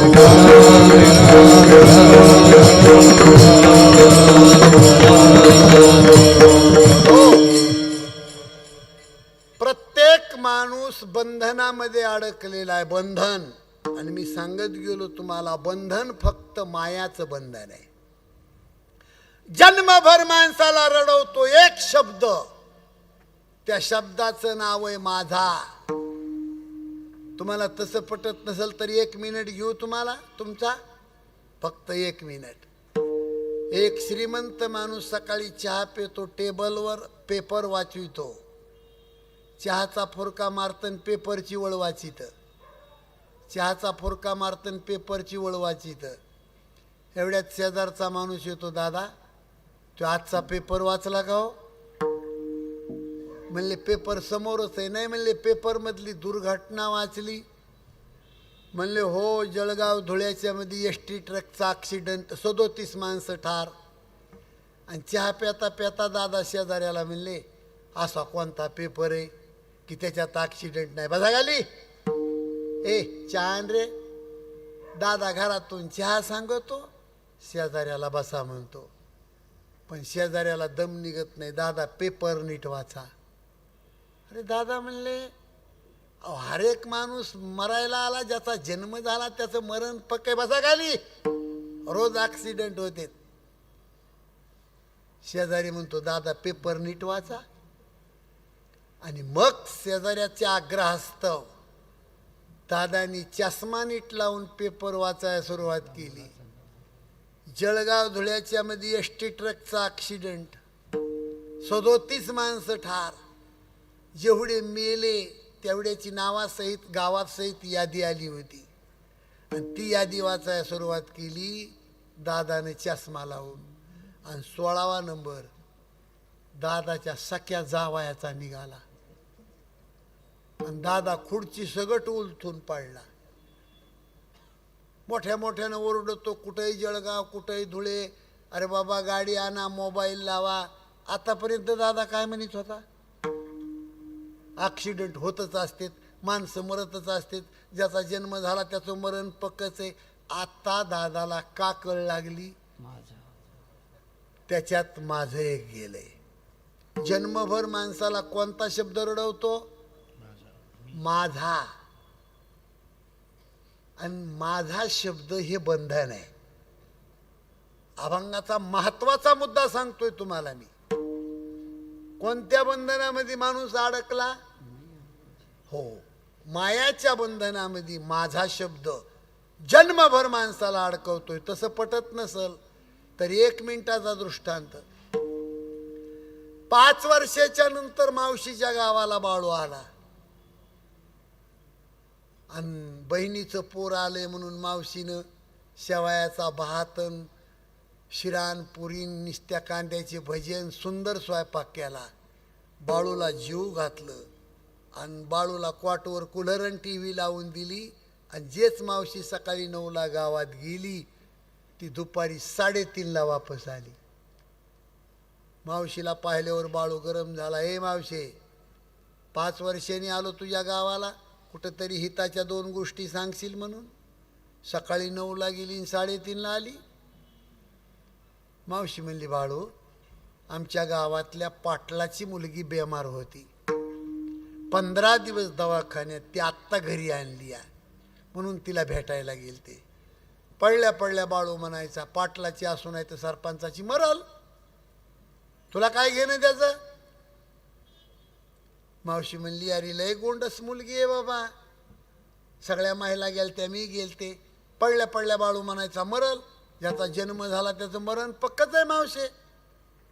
S1: प्रत्येक माणूस बंधनामध्ये अडकलेला आहे बंधन आणि मी सांगत गेलो तुम्हाला बंधन फक्त मायाचं बंधन आहे जन्मभर माणसाला रडवतो एक शब्द त्या शब्दाचं नाव आहे माझा तुम्हाला तसं पटत नसेल तर 1 मिनिट घेऊ तुम्हाला तुमचा फक्त 1 मिनिट एक श्रीमंत माणूस सकाळी चहा पितो टेबलवर पेपर वाचवितो चहाचा फुरका मारतन पेपरची वळ वाचित चहाचा फुरका मारतन पेपरची वळ वाचित एवढ्यात शेजारचा माणूस येतो दादा तो आजचा पेपर वाचला का हो म्हणले पेपर समोरच आहे नाही म्हणले पेपर मधली दुर्घटना वाचली म्हणले हो जळगाव धुळ्याच्या मध्ये एसटी ट्रकचा ॲक्सिडेंट 37 माणसं ठार आणि चहा प्याता प्याता दादा शेजाऱ्याला म्हणले असा कोणता पेपर आहे की त्याच्यात ॲक्सिडेंट नाही बसा खाली ए चहा आण रे दादा घरातून चहा सांगतो शेजाऱ्याला बसा म्हणतो पण शेजाऱ्याला दम निघत नाही दादा पेपर नीट वाचा अरे दादा म्हणले हर एक माणूस मरायला आला ज्याचा जन्म झाला त्याचं मरण पक्के बसा खाली रोज ॲक्सिडेंट होते शेजारी म्हणतो दादा पेपर नीट वाचा आणि मग शेजाऱ्याच्या आग्रहास्तव दादानी चष्मा नीट लावून पेपर वाचायला सुरुवात केली जळगाव धुळ्याच्या मध्ये एसटी ट्रकचा ॲक्सिडेंट 37 माणसं ठार जेवढे मेले तेवढ्याची नावासहित गावासहित यादी आली होती आणि ती यादी वाचायला सुरुवात केली दादाने चष्मा लावून आणि 16वा नंबर दादाच्या सख्या जावयाचा निघाला आणि दादा खुर्ची सगट उलथून पाडला मोठ्या मोठ्यानं ओरडतो कुठेही जळगाव कुठेही धुळे अरे बाबा गाडी आणा मोबाईल लावा आतापर्यंत दादा काय म्हणत होता ॲक्सिडेंट होतच असते माणसं मरतच असते ज्याचा जन्म झाला त्याचं मरण पक्कच आहे आता दादाला का कळ लागली त्याच्यात माझं एक गेलंय जन्मभर माणसाला कोणता शब्द रडवतो माझा आणि माझा शब्द हे बंधन आहे अभंगाचा महत्वाचा मुद्दा सांगतोय तुम्हाला मी कोणत्या बंधनामध्ये माणूस अडकला हो मायाच्या बंधनामध्ये माझा शब्द जन्मभर माणसाला अडकवतोय तसं पटत नसल तर 1 मिनिटाचा दृष्टांत 5 वर्षाच्या नंतर मावशीच्या गावाला बाळू आला आणि बहिणीचं पोर आलंय म्हणून मावशीनं शेवयाचा भातन शिरान पुरीन निस्त्या कांद्याचे भजन सुंदर स्वयंपाक केला बाळूला जीव घातलं आणि बाळूला क्वाटवर कुलरण टीव्ही लावून दिली आणि जेच मावशी सकाळी 9ला गावात गेली ती दुपारी 3:30ला वापस आली मावशीला पाहिल्यावर बाळू गरम झाला हे मावशे 5 वर्षांनी आलो तुझ्या गावाला कुठंतरी हिताच्या 2 गोष्टी सांगशील म्हणून सकाळी 9ला गेली आणि 3:30ला आली मावशी म्हणली बाळू आमच्या गावातल्या पाटलाची मुलगी बेमार होती. 15 दिवस दवाखान्यात. ती आत्ता घरी आणली आहे म्हणून तिला भेटायला गेलते. पडल्या पडल्या बाळू म्हणायचा, पाटलाची असू नाही तर सरपंचाची मरल, तुला काय घेणं त्याचं. मावशी म्हणली, अरे लय गोंडस मुलगी आहे बाबा, सगळ्या महिला गेलत्या, मी गेलते. पडल्या पडल्या बाळू म्हणायचा मरल, ज्याचा जन्म झाला त्याचं मरण पक्कच आहे मावशे.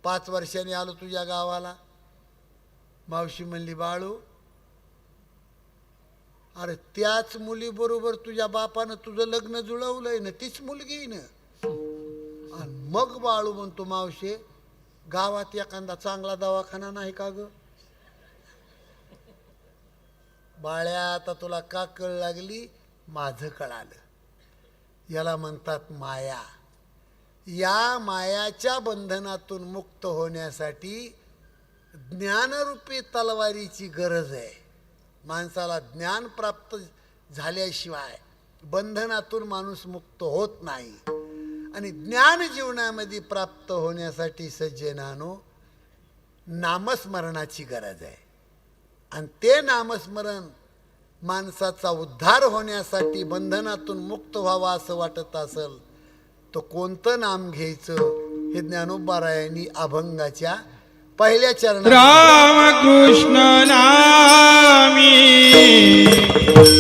S1: 5 वर्षांनी आलो तुझ्या गावाला. मावशी म्हणली, बाळू अरे त्याच मुलीबरोबर तुझ्या बापानं तुझं लग्न जुळवलंय ना, तीच मुलगी ना. आणि मग बाळू म्हणतो, मावशे गावात एखादा चांगला दवाखाना नाही का ग. बाळ्या आता तुला का कळ लागली, माझं कळालं. याला म्हणतात माया. या मायाच्या बंधनातून मुक्त होण्यासाठी ज्ञानरूपी तलवारीची गरज आहे. माणसाला ज्ञान प्राप्त झाल्याशिवाय बंधनातून माणूस मुक्त होत नाही. आणि ज्ञान जीवनामध्ये प्राप्त होण्यासाठी सज्जनानो नामस्मरणाची गरज आहे. आणि ते नामस्मरण माणसाचा उद्धार होण्यासाठी बंधनातून मुक्त व्हावा असं वाटत असेल तर कोणतं नाम घ्यायचं हे ज्ञानोबारायांनी अभंगाच्या पहिल्या चरणात
S2: राम कृष्ण नामी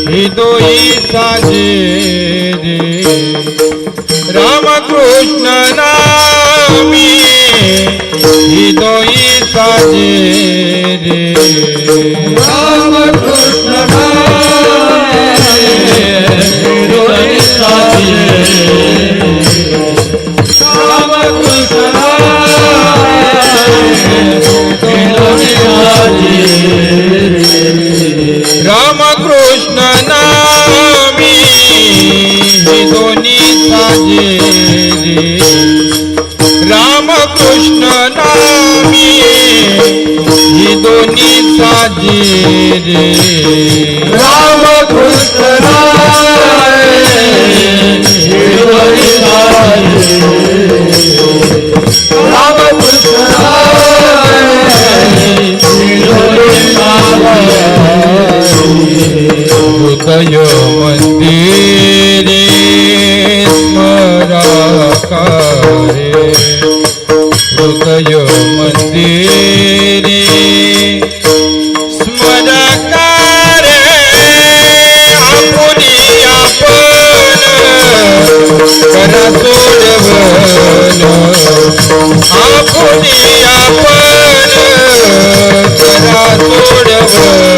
S2: हृदयी साजे रे. राम कृष्ण नामी हृदयी साजे रे. राम कृष्ण नामी हृदयी साजे. राम कृष्ण राम कृष्ण नामी दोन्ही साजे रे. राम कृष्ण नामी दोन्ही साजे रे. राम कृष्ण नामी दोन्ही साजे. राम कृष्ण हृदय मंदिरे स्मराकारे. हृदय मंदिरे स्मराकारे. आपुनी आपण करा सोडवन. आपुनी आपण करा सोडवन.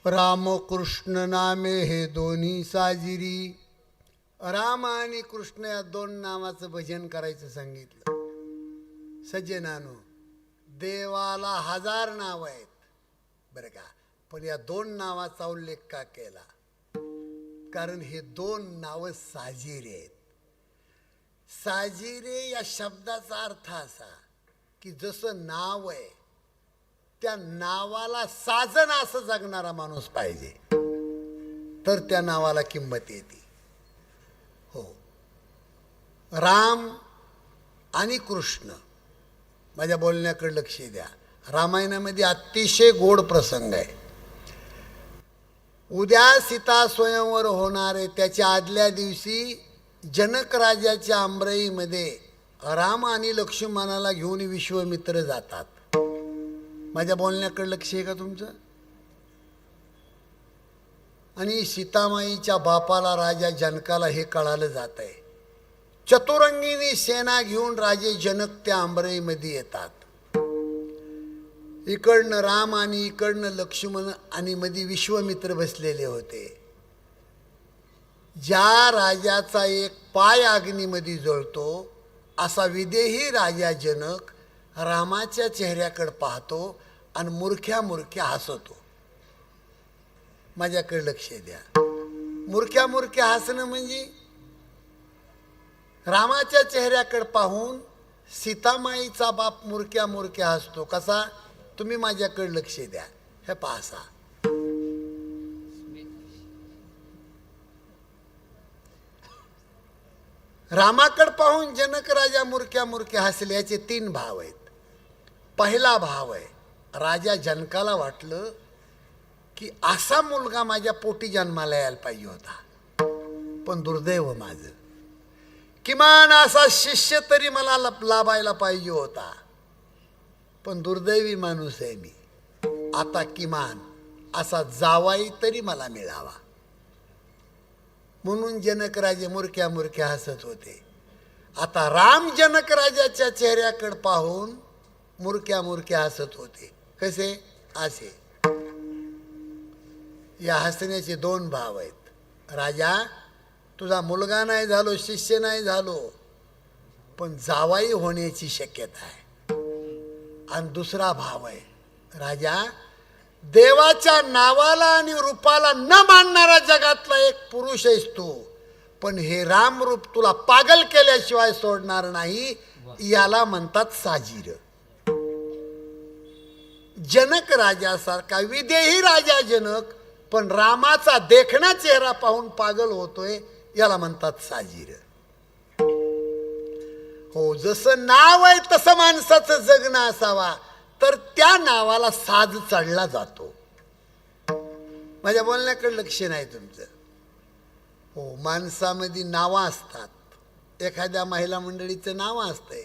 S1: रामकृष्ण नामे हे दोन्ही साजिरी. राम आणि कृष्ण या 2 नावाचं भजन करायचं सांगितलं. सज्जनानो देवाला 1000 नाव आहेत बरं का, पण या 2 नावाचा उल्लेख का केला, कारण हे 2 नावं साजिरे आहेत. साजिरे या शब्दाचा अर्थ असा की जसं नाव आहे त्या नावाला साजन असं जगणारा माणूस पाहिजे तर त्या नावाला किंमत येते. हो, राम आणि कृष्ण, माझ्या बोलण्याकडे लक्ष द्या. रामायणामध्ये अतिशय गोड प्रसंग आहे. उद्या सीता स्वयंवर होणार आहे, त्याच्या आदल्या दिवशी जनक राजाच्या अंबराईमध्ये राम आणि लक्ष्मणाला घेऊन विश्वामित्र जातात. माझ्या बोलण्याकडे लक्ष आहे का तुमचं? आणि सीतामाईच्या बापाला राजा जनकाला हे कळालं जात आहे. चतुरंगिनी सेना घेऊन राजे जनक त्या अंबराईमध्ये येतात. इकडनं राम आणि इकडनं लक्ष्मण आणि मध्ये विश्वामित्र बसलेले होते. ज्या राजाचा एक पाय अग्नीमध्ये जळतो असा विदेही राजा जनक रामाच्या चेहऱ्याकडे पाहतो आणि मुरख्या मुरख्या हसतो. माझ्याकडे लक्ष द्या. मुरख्या मुरख्या हसणं म्हणजे रामाच्या चेहऱ्याकडे पाहून सीतामाईचा बाप मुरक्या मुरक्या हसतो. कसा? तुम्ही माझ्याकडे लक्ष द्या. हे पाहसा. रामाकडे पाहून जनक राजा मुरक्या मुरक्या हसले. याचे 3 भाव आहेत. पहिला भाव आहे, राजा जनकाला वाटलं की असा मुलगा माझ्या पोटी जन्माला यायला पाहिजे होता, पण दुर्दैव माझं. किमान असा शिष्य तरी मला लाभायला पाहिजे होता, पण दुर्दैवी माणूस आहे मी. आता किमान असा जावाई तरी मला मिळावा. म्हणून जनक राजे मुरक्या मुरक्या हसत होते. आता राम जनक राजाच्या चेहऱ्याकडे पाहून मुरक्या मुरक्या हसत होते. कसे? असे. या हसण्याचे 2 भाव आहेत. राजा, तुझा मुलगा नाही झालो, शिष्य नाही झालो, पण जावाई होण्याची शक्यता आहे. आणि दुसरा भाव आहे, राजा, देवाच्या नावाला आणि रूपाला न मानणारा जगातला एक पुरुष आहेस तू, पण हे राम रूप तुला पागल केल्याशिवाय सोडणार नाही. याला म्हणतात साजीर. जनक राजासारखा विदेही राजा जनक पण रामाचा देखणा चेहरा पाहून पागल होतोय, याला म्हणतात साजीर. हो, जसं नाव आहे तसं माणसाचं जगणं असावा, तर त्या नावाला साज चढला जातो. माझ्या बोलण्याकडे लक्ष नाही तुमचं. हो, माणसामध्ये नावं असतात. एखाद्या महिला मंडळीचं नाव असतंय,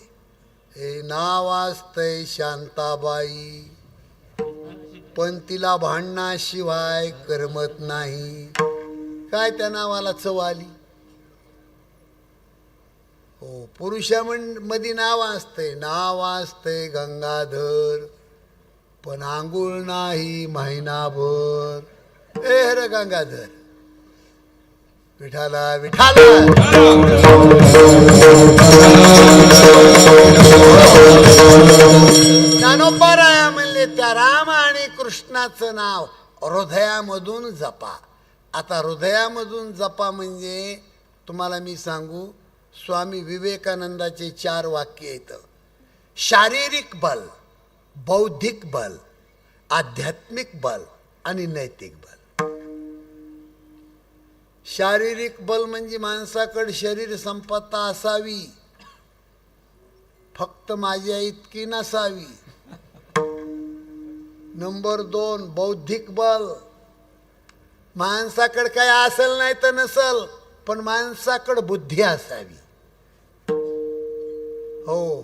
S1: हे नाव असतंय शांताबाई, पण तिला भांडणाशिवाय करमत नाही. काय त्या नावाला चव आली? हो, पुरुषामध्ये नाव असतंय गंगाधर, पण आंघोळ नाही महिनाभर. ए रे गंगाधर, विठाला विठाला. ज्ञानोबाराया म्हणले त्या राम आणि कृष्णाचं नाव हृदयामधून जपा. आता हृदयामधून जपा म्हणजे तुम्हाला मी सांगू, स्वामी विवेकानंदाचे 4 वाक्य आहेत. शारीरिक बल, बौद्धिक बल, आध्यात्मिक बल आणि नैतिक बल. शारीरिक बल म्हणजे माणसाकडे शरीर संपत्ता असावी, फक्त माझ्या इतकी नसावी. नंबर 2, बौद्धिक बल. माणसाकडे काय असेल नाही तर नसल, पण माणसाकडे बुद्धी असावी. हो,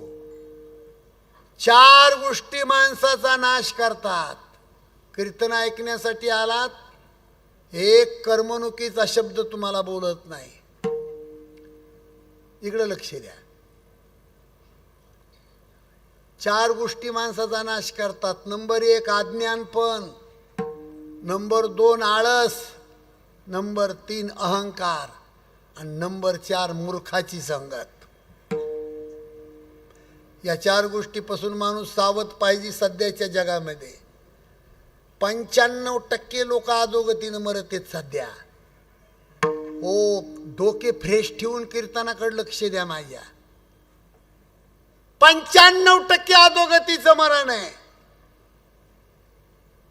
S1: 4 गोष्टी माणसाचा नाश करतात. कीर्तन ऐकण्यासाठी आलात, एक करमणुकीचा शब्द तुम्हाला बोलत नाही. इकडे लक्ष द्या. 4 गोष्टी माणसाचा नाश करतात. नंबर 1 अज्ञानपण, नंबर 2 आळस, नंबर 3 अहंकार आणि नंबर 4 मूर्खाची संगत. या 4 गोष्टीपासून माणूस सावध पाहिजे. सध्याच्या जगामध्ये 95% लोक अधोगतीनं मरत आहेत सध्या. हो, डोके फ्रेश ठेवून कीर्तनाकडे लक्ष द्या. माझ्या 95% अधोगतीचं मरण आहे.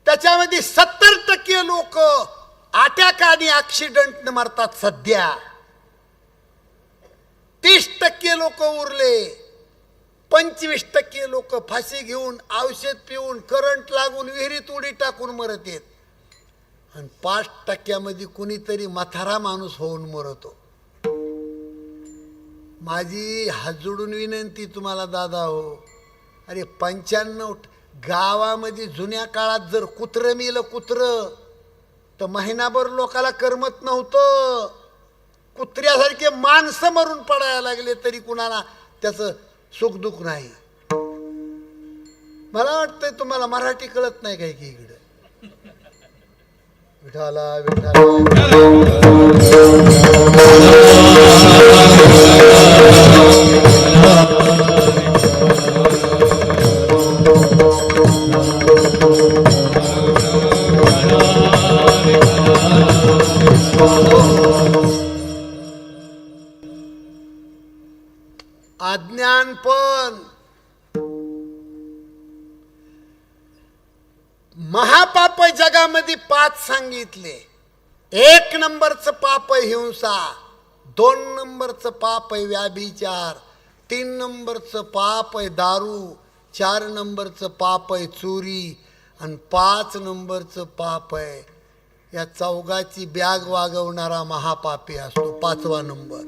S1: त्याच्यामध्ये 70% लोक अटॅक आणि ऍक्सिडेंटने मरतात सध्या. 30% लोक उरले 25% लोक फाशी घेऊन औषध पिऊन करंट लागून विहिरीत उडी टाकून मरत आहेत आणि 5% कुणीतरी म्हातारा माणूस होऊन मरतो. माझी हात जोडून विनंती तुम्हाला दादा हो, अरे 95 गावामध्ये जुन्या काळात जर कुत्रं मेलं कुत्रं तर महिनाभर लोकाला करमत नव्हतं. कुत्र्यासारखे माणसं मरून पडायला लागले तरी कुणाला त्याचं सुखदुःख नाही. मला वाटतंय तुम्हाला मराठी कळत नाही काय की इकडं. विठाला विठाला अज्ञानपण महापाप जगामध्ये 5 सांगितले. 1 नंबरचं पाप आहे हिंसा, 2 नंबरचं पाप आहे व्याभिचार, 3 नंबरचं पाप आहे दारू, 4 नंबरचं पाप आहे चोरी आणि 5 नंबरचं पाप आहे या चौघाची बॅग वागवणारा महापापी असतो. 5वा नंबर.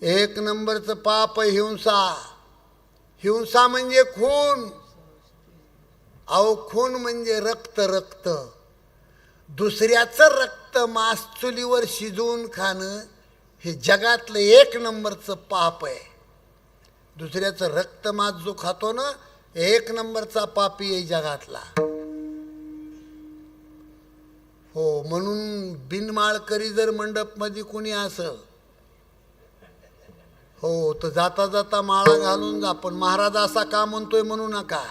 S1: 1 नंबरचं पाप आहे हिंसा. हिंसा म्हणजे खून. अहो खून म्हणजे रक्त. रक्त दुसऱ्याचं रक्त मांस चुलीवर शिजवून खाणं हे जगातलं 1 नंबरचं पाप आहे. दुसऱ्याचं रक्त मांस जो खातो ना 1 नंबरचा पापी आहे जगातला. हो, म्हणून बिनमाळकरी जर मंडपमध्ये कुणी असल हो तर जाता जाता माळा घालून जा, पण महाराज असा का म्हणतोय म्हणू नका.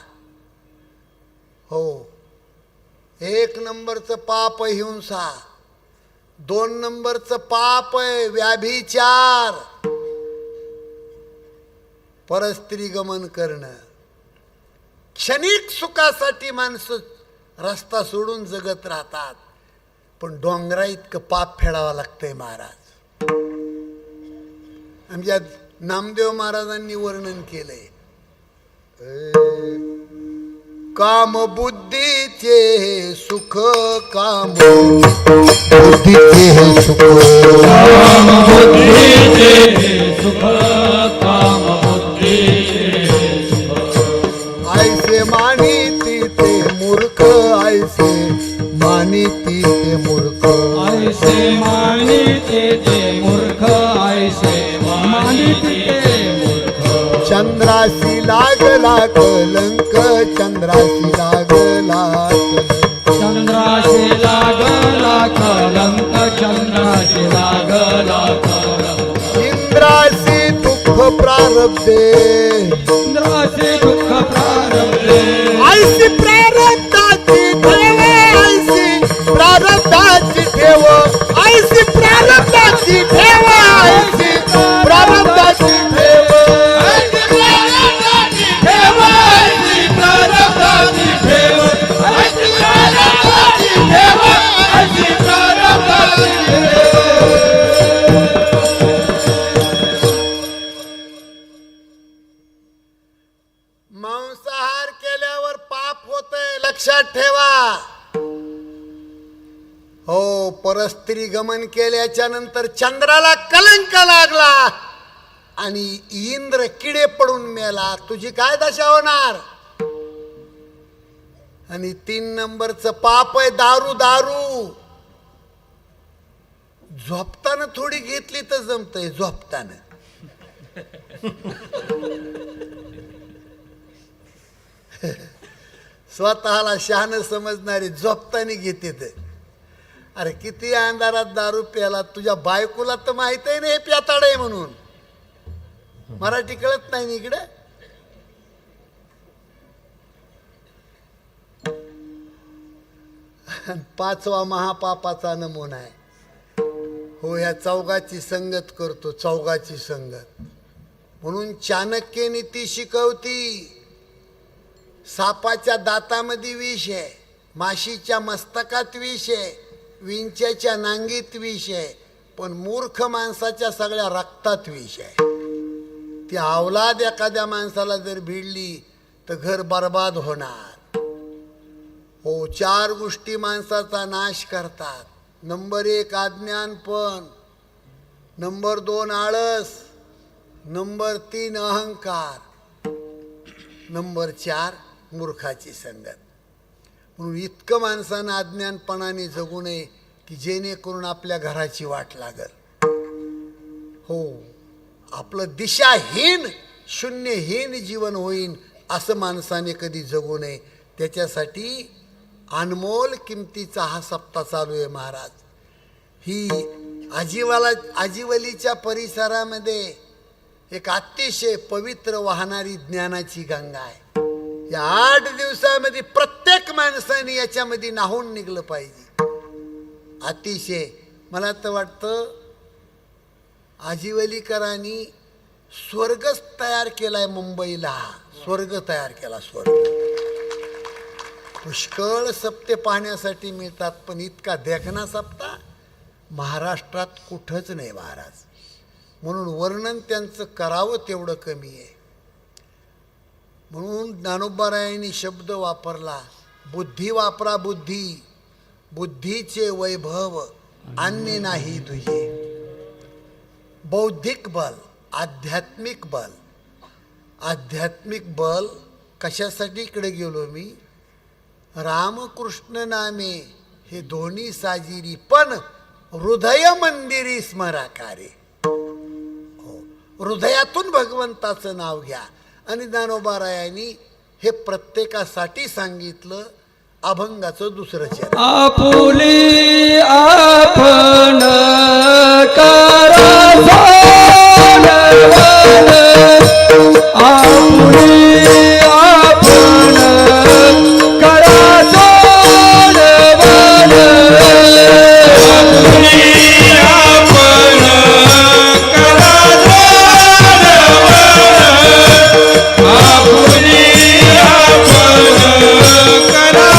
S1: हो, 1 नंबरचं पाप आहे हिंसा, 2 नंबरचं पाप आहे व्याभिचार, परस्त्री गमन करणं. क्षणिक सुखासाठी माणसं रस्ता सोडून जगत राहतात, पण डोंगरा इतकं पाप फेडावं लागतंय महाराज. आमच्या नामदेव महाराजांनी वर्णन केलंय. काम बुद्धीचे सुख, काम बुद्धीचे सुख,
S2: काम बुद्धीचे सुख, काम बुद्धीचे सुख.
S1: ऐसे मानिती ते मूर्ख, ऐसे मानिती ते मूर्ख,
S2: ऐसे मानिते ते मूर्ख, ऐसे मानिते ते मूर्ख.
S1: चंद्राशी लागला कलंक, चंद्राशी लागला कलंक,
S2: चंद्राशी लागला कलंक, चंद्राशी लागला कलंक.
S1: इंद्राशी दुःख प्रारब्धे,
S2: इंद्राशी दुःख प्रारब्धे,
S1: ऐशी प्रारब्धाची ठेव, ऐशी प्रारब्धाची ठेव, ऐशी प्रारब्धाची ठेव, ऐशी प्रारब्धाची ठेव. मांसाहार केल्यावर पाप होतंय, लक्षात ठेवा. हो, परस्त्री गमन केल्याच्या नंतर चंद्राला कलंक लागला आणि इंद्र किडे पडून मेला, तुझी काय दशा होणार. आणि 3 नंबरचं पाप आहे दारू. दारू झोपताना थोडी घेतली तर जमतंय, झोपताना. स्वतःला शहाणं समजणारी झोपताना घेते. अरे किती अंधारात दारू प्याला, तुझ्या बायकोला तर माहित आहे ना हे प्याताड आहे म्हणून. मराठी कळत नाही ना इकडे. पाचवा महापापाचा नमुना आहे. हो, या चौघाची संगत करतो, चौघाची संगत. म्हणून चाणक्य नीती शिकवती. सापाच्या दातामध्ये विष आहे, माशीच्या मस्तकात विष आहे, विंच्याच्या नांगीत विष आहे, पण मूर्ख माणसाच्या सगळ्या रक्तात विष आहे. ती अवलाद एखाद्या माणसाला जर भिडली तर घर बर्बाद होणार. हो, 4 गोष्टी माणसाचा नाश करतात. नंबर 1 अज्ञानपण, नंबर 2 आळस, नंबर 3 अहंकार, नंबर 4 मूर्खाची संगत. म्हणून इतकं माणसानं अज्ञानपणाने जगू नये की जेणेकरून आपल्या घराची वाट लागल. हो, आपलं दिशाहीन शून्यहीन जीवन होईन असं माणसाने कधी जगू नये. त्याच्यासाठी अनमोल किमतीचा हा सप्ताह चालू आहे महाराज. ही आजिवलीच्या परिसरामध्ये एक अतिशय पवित्र वाहणारी ज्ञानाची गंगा आहे. या 8 दिवसामध्ये प्रत्येक माणसाने याच्यामध्ये न्हावून निघलं पाहिजे. अतिशय मला तर वाटतं आजिवलीकरांनी स्वर्गच तयार केलाय. मुंबईला स्वर्ग तयार केला. स्वर्ग पुष्कळ सप्ते पाहण्यासाठी मिळतात, पण इतका देखणा सप्ताह महाराष्ट्रात कुठंच नाही महाराज. म्हणून वर्णन त्यांचं करावं तेवढं कमी आहे. म्हणून ज्ञानोबारायांनी शब्द वापरला, बुद्धी वापरा बुद्धी, बुद्धीचे वैभव अन्य नाही तुझे. बौद्धिक बल, आध्यात्मिक बल. आध्यात्मिक बल कशासाठी इकडे गेलो मी? रामकृष्ण नामे हे दोन्ही साजिरी, पण हृदय मंदिरी स्मराकारे. हो, हृदयातून भगवंताचं नाव घ्या. आणि ज्ञानोबारायांनी हे प्रत्येकासाठी सांगितलं. अभंगाचं 2रं चरण.
S2: आपुली आपण करा सोडवण, आपुली आपण करा सोडवण, आपुली आपण करा सोडवण, आपुली आपण करा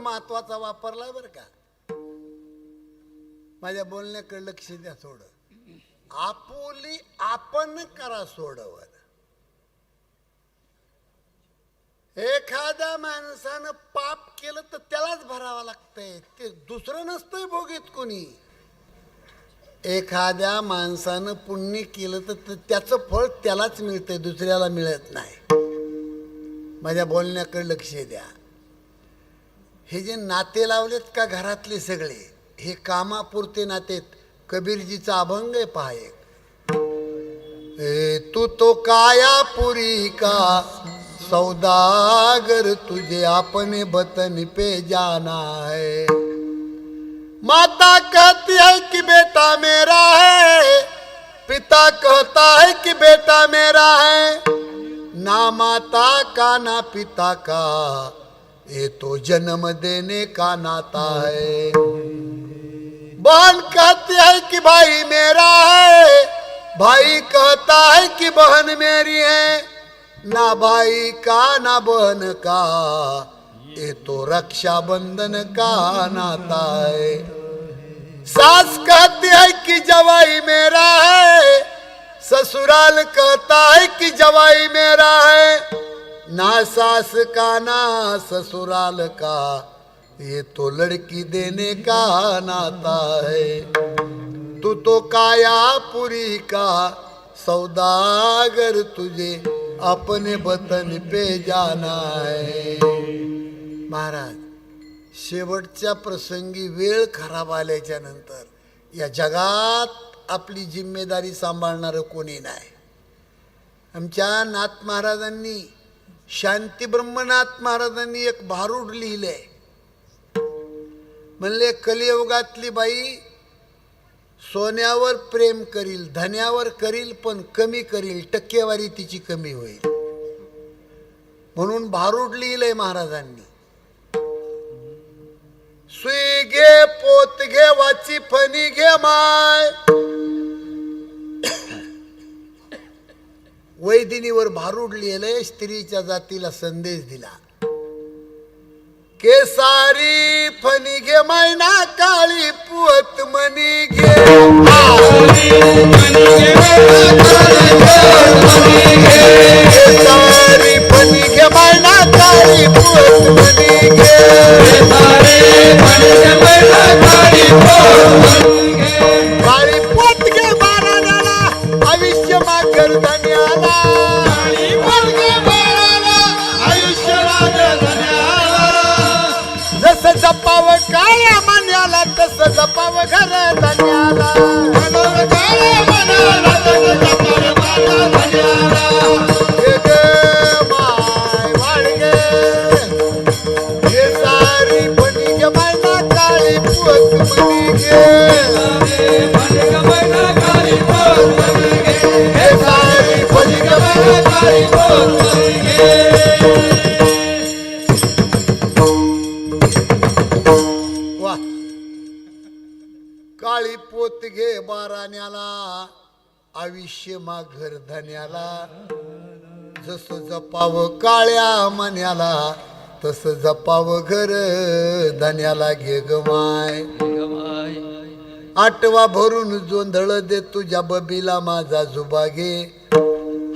S1: महत्वाचा वापरला बरं का. माझ्या बोलण्याकडे लक्ष द्या थोडं. आपुली आपण करा सोडवण. एखाद्या माणसानं पाप केलं तर त्यालाच भरावं लागतंय, ते दुसरं नसतंय भोगीत कोणी. एखाद्या माणसानं पुण्य केलं तर त्याचं फळ त्यालाच मिळतंय, दुसऱ्याला मिळत नाही. माझ्या बोलण्याकडे लक्ष द्या. हे जे नाते लावलेत का घरातले सगळे, हे कामापुरते नातेत. कबीरजीचा अभंग आहे पहा एक. तू तो कायापुरी का सौदागर, तुझे अपने बतन पे जाना है. माता कहती है कि बेटा मेरा है, पिता कहता ना पिता का, ये तो जन्म देने का नाता है। बहन कहती है कि भाई मेरा है, भाई कहता है कि बहन मेरी है। ना भाई का ना बहन का, ये तो रक्षाबंधन का नाता है। सास कहती है कि जवाई मेरा है, ससुराल कहता है कि जवाई मेरा है। ना सास का ना ससुराल का, ये तो लड़की देने का नाता है। तू तो कायापुरी का सौदागर, तुझे अपने वतन पे जाना है। महाराज, शेवटच्या प्रसंगी वेळ खराब आल्याच्या नंतर या जगात आपली जिम्मेदारी सांभाळणारं कोणी नाही. आमच्या नाथ महाराजांनी, शांती ब्रह्मनाथ महाराजांनी एक भारूड लिहिलंय. म्हणले कलियुगातली बाई सोन्यावर प्रेम करील, धन्यावर करील, पण कमी करील, टक्केवारी तिची कमी होईल. म्हणून भारूड लिहिलंय महाराजांनी. सुई घे पोत घे वाची फणी घे माय. वैदिनीवर भारूड लिहिलंय, स्त्रीच्या जातीला संदेश दिला. केसारी फणी घे मैना काळी पुवत मनी घे. केसारी फणी घे मैना काळी पुवत मनी घे. काळी पोत घे बाराण्याला, आयुष्य मागर धन्याला. जसं जपावं काळ्या मन्याला, तसं जपावं घर धन्याला. हे गे माय वाडगे, हे सारी फणी घे मैना काळी पुवत मनी घे. हे सारी फणी घे मैना काळी पुवत मनी घे. काळी पोत घे बाराण्याला, आयुष्य माघर धन्याला. जसं जपावं काळ्या मन्याला, तसं जपावं घर धन्याला. घे गमाय आठवा भरून जोंधळ दे, तुझ्या बबीला माझा जुबा घे.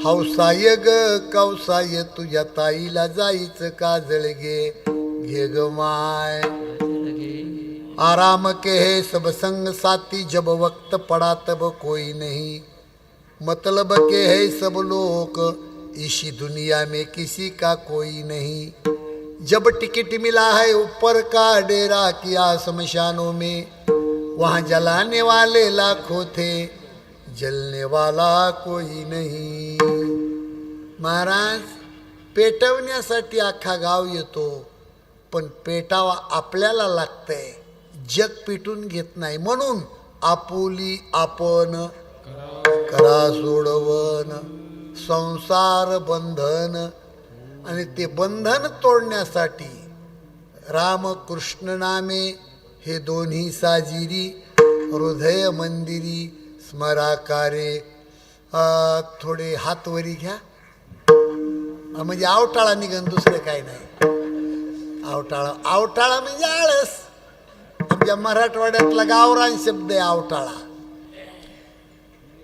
S1: हौसाय ग कौसाय, तुझ्या ताईला जाईचं काजळ घे. घे गमाय आराम के है सब संग साथी, जब वक्त पड़ा तब कोई नहीं. मतलब के है सब लोग, इसी दुनिया में किसी का कोई नहीं. जब टिकट मिला है ऊपर का डेरा किया शमशानों में, वहाँ जलाने वाले लाखों थे, जलने वाला कोई नहीं. महाराज, पेटवण्यासाठी अख्खा गाव येतो, पण पेटावा आपल्याला लागतंय, जग पेटून घेत नाही. म्हणून आपुली आपण करा सोडवन, संसार बंधन. आणि ते बंधन तोडण्यासाठी रामकृष्ण नामे हे दोन्ही साजिरी, हृदय मंदिरी स्मराकारे. थोडे हात वरी घ्या, म्हणजे आवटाळा निघन, दुसरं काय नाही. आवटाळा, आवटाळा म्हणजे आळस. आमच्या मराठवाड्यातला गावरान शब्द आहे आवटाळा.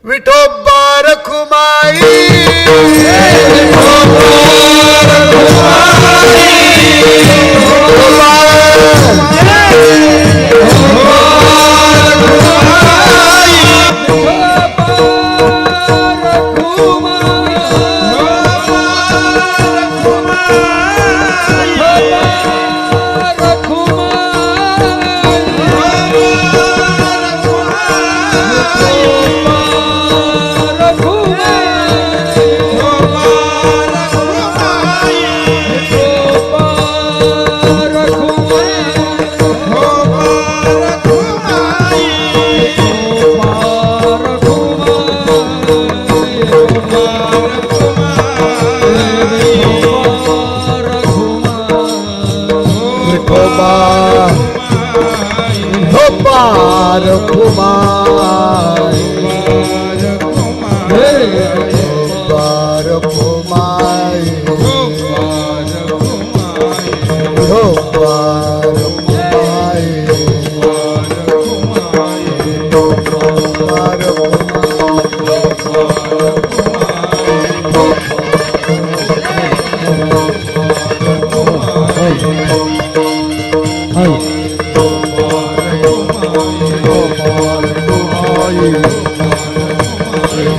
S1: विठोबा रखुमाई,
S2: हो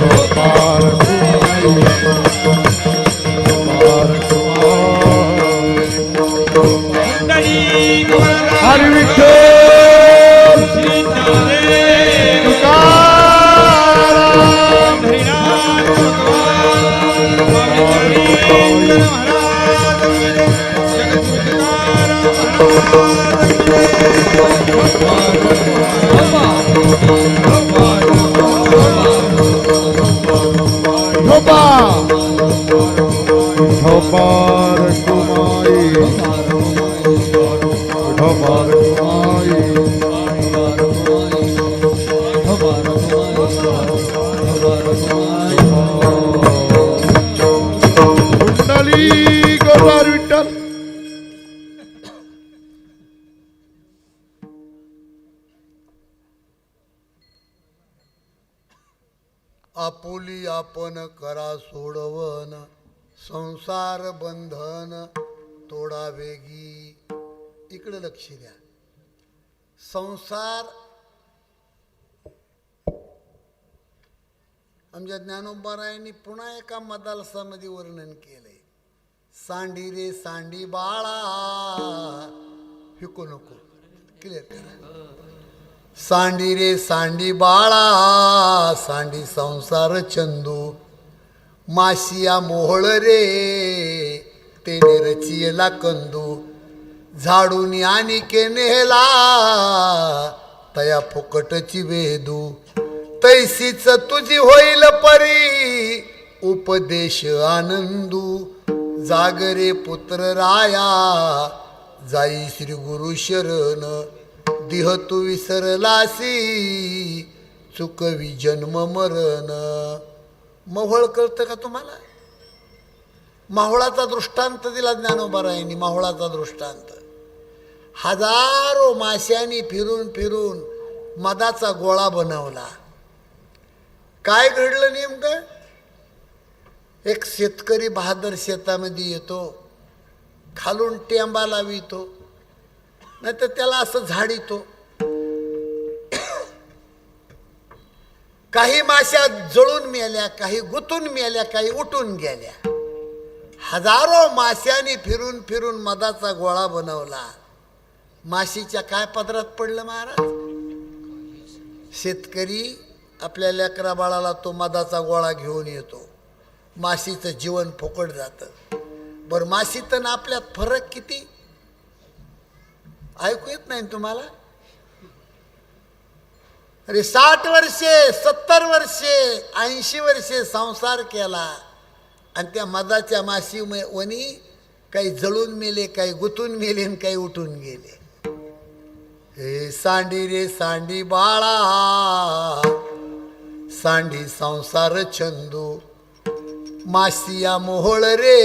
S2: गोपाळ कुमाई गोपाळ कुमाई हरी विठ्ठल तुकाराम ढोबा ढोबार कुमाई ढोबार कुमाई कुंडली गोपाळ विठ्ठल
S1: आपुली आपण करा सोडवन संसार बंधन तोडा वेगी. इकडे लक्ष द्या. संसार आमच्या ज्ञानोबारायांनी पुन्हा एका मदालसामध्ये वर्णन केलंय. सांडी रे सांडी बाळा फिकू नको. क्लिअर करा. सांडी रे सांडी बाळा सांडी संसार चंदू माशिया मोहळ रे ते रचियला कंदू झाडून आणि के नेहला तया फुकटची वेदू तैसीच तुझी होईल परी उपदेश आनंदू जागरे पुत्र राया जाई श्री गुरु शरण दिह तू विसरलासी चुकवी जन्म मरण. मोहोळ कळतं का तुम्हाला? माहोळाचा दृष्टांत दिला ज्ञानोबारायांनी. माहोळाचा दृष्टांत. हजारो माश्यांनी फिरून फिरून मदाचा गोळा बनवला. काय घडलं नेमकं? एक शेतकरी बहादर शेतामध्ये येतो, खालून टेंबा लावितो, नाही तर त्याला असं झाडीतो. काही माश्या जळून मेल्या, काही गुतून मेल्या, काही उठून गेल्या. हजारो माश्यांनी फिरून फिरून मदाचा गोळा बनवला. माशीच्या काय पदरात पडलं महाराज? शेतकरी आपल्या लेकरा बाळाला तो मदाचा गोळा घेऊन येतो. माशीचं जीवन फुकट जातं. बरं, माशीत आणि आपल्यात फरक किती? ऐकू येत नाही तुम्हाला? अरे 60 वर्षे, 70 वर्षे, 80 वर्षे संसार केला आणि त्या मदाच्या माशी वनी काही जळून मेले, काही गुतून मेले आणि काही उठून गेले. हे सांडी रे सांडी बाळा सांडी संसार छंदू मासिया मोहोळ रे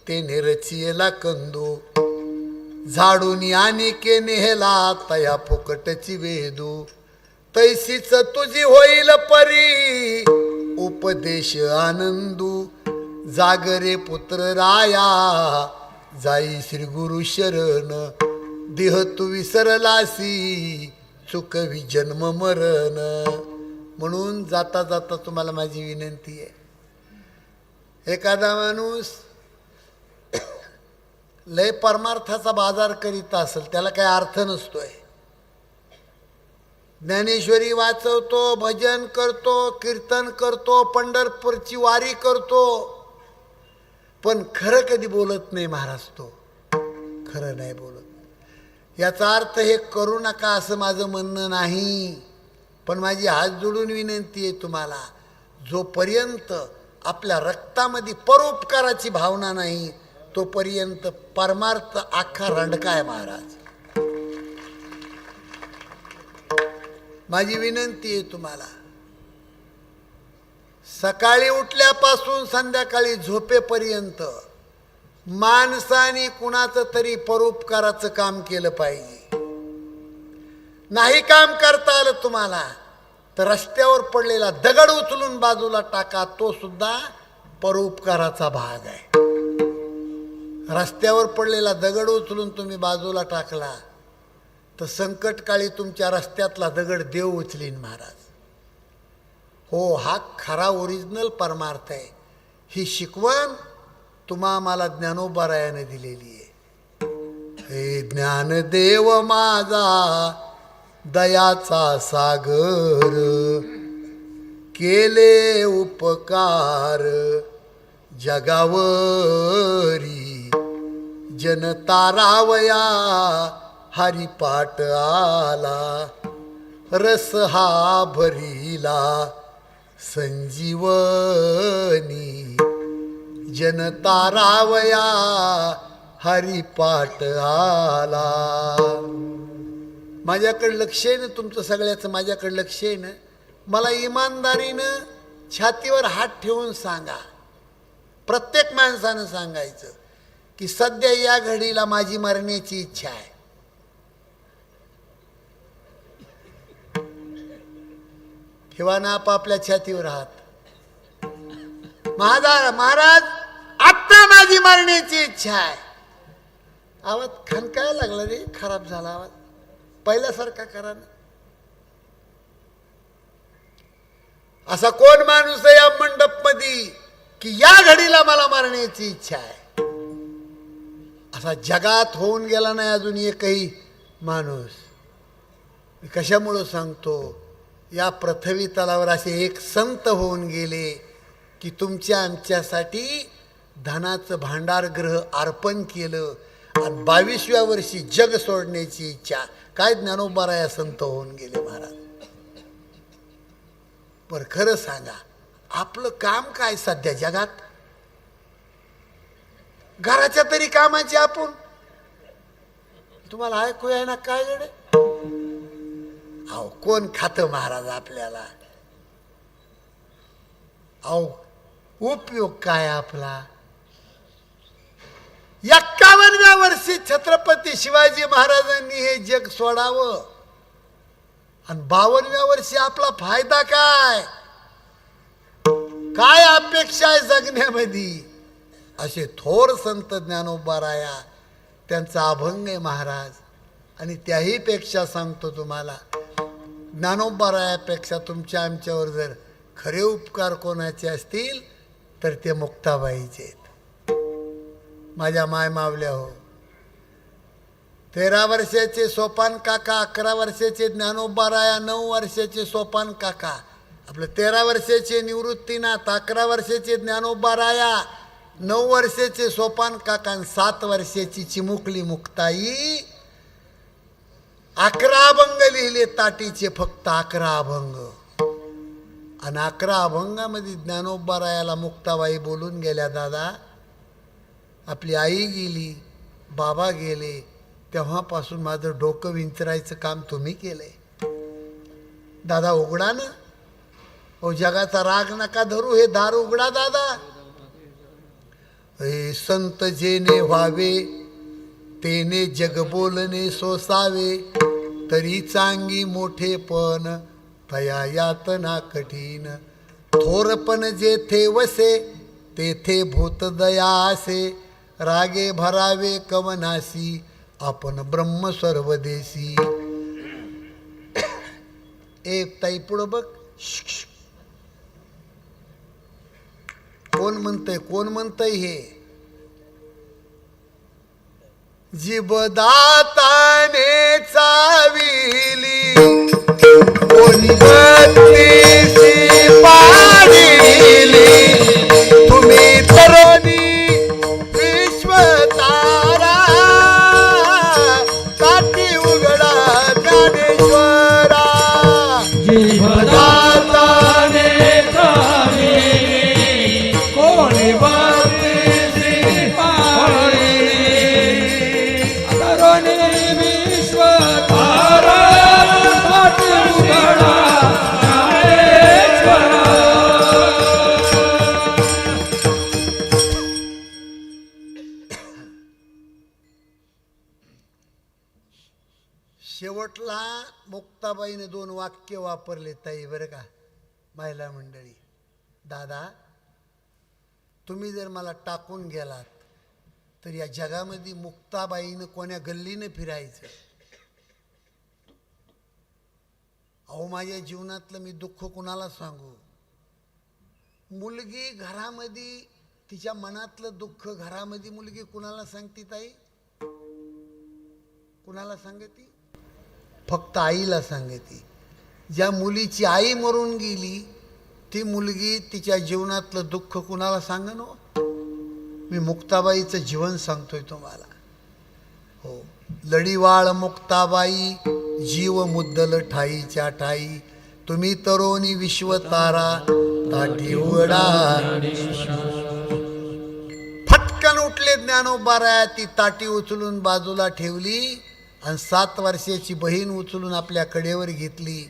S1: ते निरचियला कंदू झाडून आणि के नेहला तया फुकटची वेदू तैसीच तुझी होईल परी उपदेश आनंदू जागरे पुत्र राया जाई श्री गुरु शरण देह तू विसरलासी चुकवी जन्म मरण. म्हणून जाता जाता तुम्हाला माझी विनंती आहे, एखादा माणूस लय परमार्थाचा बाजार करीत असेल, त्याला काही अर्थ नसतोय. ज्ञानेश्वरी वाचवतो, भजन करतो, कीर्तन करतो, पंढरपूरची वारी करतो, पण खरं कधी बोलत नाही महाराज. तो खरं नाही बोलत. याचा अर्थ हे करू नका असं माझं म्हणणं नाही, पण माझी हात जोडून विनंती आहे तुम्हाला, जोपर्यंत आपल्या रक्तामध्ये परोपकाराची भावना नाही तोपर्यंत परमार्थ आखा रंडका आहे महाराज. माझी विनंती आहे तुम्हाला, सकाळी उठल्यापासून संध्याकाळी झोपेपर्यंत माणसाने कुणाचं तरी परोपकाराचं काम केलं पाहिजे. नाही काम करता आलं तुम्हाला तर रस्त्यावर पडलेला दगड उचलून बाजूला टाका, तो सुद्धा परोपकाराचा भाग आहे. रस्त्यावर पडलेला दगड उचलून तुम्ही बाजूला टाकला तर संकटकाळी तुमच्या रस्त्यातला दगड देव उचलीन महाराज. हो, हा खरा ओरिजिनल परमार्थ आहे. ही शिकवण तुम्हा मला ज्ञानोबारायाने दिलेली आहे. हे ज्ञानदेव माझा दयाचा सागर, केले उपकार जगावरी, जनता रावया हरिपाठ आला, रस हा भरीला संजीवनी, जनता रावया हरिपाठ आला. माझ्याकडे लक्ष आहे ना, तुमचं सगळ्याचं माझ्याकडे लक्ष आहे ना. मला इमानदारीनं छातीवर हात ठेवून सांगा, प्रत्येक माणसानं सांगायचं की सध्या या घडीला माझी मरण्याची इच्छा आहे. ठेवा ना आपापल्या छातीवर हात. महाराज आत्ता माझी मरण्याची इच्छा आहे. आवाज खनकायला लागला रे, खराब झाला आवाज, पहिल्यासारखा करा ना. असा कोण माणूस आहे या मंडप मध्ये की या घडीला मला मारण्याची इच्छा आहे? असा जगात होऊन गेला नाही अजून एकही माणूस. मी कशामुळं सांगतो, या पृथ्वी तलावर असे एक संत होऊन गेले की तुमच्या आमच्यासाठी धनाचं भांडारग्रह अर्पण केलं आणि 22व्या वर्षी जग सोडण्याची इच्छा. काय ज्ञानोबाराया संत होऊन गेले महाराज. पर खरं सांगा, आपलं काम काय सध्या जगात? घराच्या तरी कामाची आपण तुम्हाला ऐकू आहे ना काय गडे? अहो कोण खातं महाराज आपल्याला? अहो उपयोग काय आपला? 51व्या वर्षी छत्रपती शिवाजी महाराजांनी हे जग सोडावं आणि 52व्या वर्षी आपला फायदा काय? काय अपेक्षा आहे जगण्यामध्ये? असे थोर संत ज्ञानोबाराया, त्यांचा अभंग आहे महाराज. आणि त्याही पेक्षा सांगतो तुम्हाला, ज्ञानोबारायापेक्षा तुमच्या आमच्यावर जर खरे उपकार कोणाचे असतील तर ते मुक्ताबाईचे आहेत. माझ्या माय मावल्या हो. 13 वर्षाचे सोपान काका, 11 वर्षाचे ज्ञानोबाराया, 9 वर्षाचे सोपान काका, आपलं 13 वर्षाचे निवृत्तीनाथ, 11 वर्षाचे ज्ञानोबाराया, 9 वर्षाचे सोपान काका, 7 वर्षाची चिमुकली मुक्ताई. 11 अभंग लिहिले ताटीचे, फक्त 11 अभंग. आणि 11 अभंगामध्ये ज्ञानोबारायाला मुक्ताबाई बोलून गेल्या, दादा आपली आई गेली, बाबा गेले, तेव्हापासून माझं डोकं विंचरायचं काम तुम्ही केलंय. दादा उघडा ना. ओ जगाचा राग नका धरू, हे दार उघडा दादा. हे संत जेने व्हावे तेने जग बोलणे सोसावे, तरी चांगी मोठेपण तया यातना कठीण. थोरपण जेथे वसे तेथे भूत दयासे, रागे भरावे कवनासी आपण ब्रह्म सर्वदेशी. एक ताई पुढं बघ. कोण म्हणतंय? कोण म्हणतंय हे? जीवदाताने चाविली कोणी बत्तीसी पाडिली, तुम्ही तरुणी विश्वतारा, काठी उघडा ज्ञानेश्वरा.
S3: जीवदाताने चाविली कोणी बत्तीसी पाडिली, तरुणी विश्वतारा, काठी उघडा ज्ञानेश्वरा.
S1: शेवटला मुक्ताबाईने 2 वाक्य वापरले ताई, बरं का महिला मंडळी. दादा तुम्ही जर मला टाकून गेलात तर या जगामध्ये मुक्ताबाईनं कोण्या गल्लीनं फिरायचं? अहो माझ्या जीवनातलं मी दुःख कुणाला सांगू? मुलगी घरामध्ये तिच्या मनातलं दुःख घरामध्ये मुलगी कुणाला सांगते ताई? कुणाला सांगते? फक्त आईला सांगते. ज्या मुलीची आई मरून गेली ती मुलगी तिच्या जीवनातलं दुःख कुणाला सांगन हो? मी मुक्ताबाईचं जीवन सांगतोय तुम्हाला. हो, लढीवाळ मुक्ताबाई जीव मुद्दल ठाईच्या ठाई, तुम्ही तरोनी विश्वतारा ताटी उघडा. फटकन उठले ज्ञानोबाराया, ती ताटी उचलून बाजूला ठेवली आणि 7 वर्षाची बहीण उचलून आपल्या कडेवर घेतली.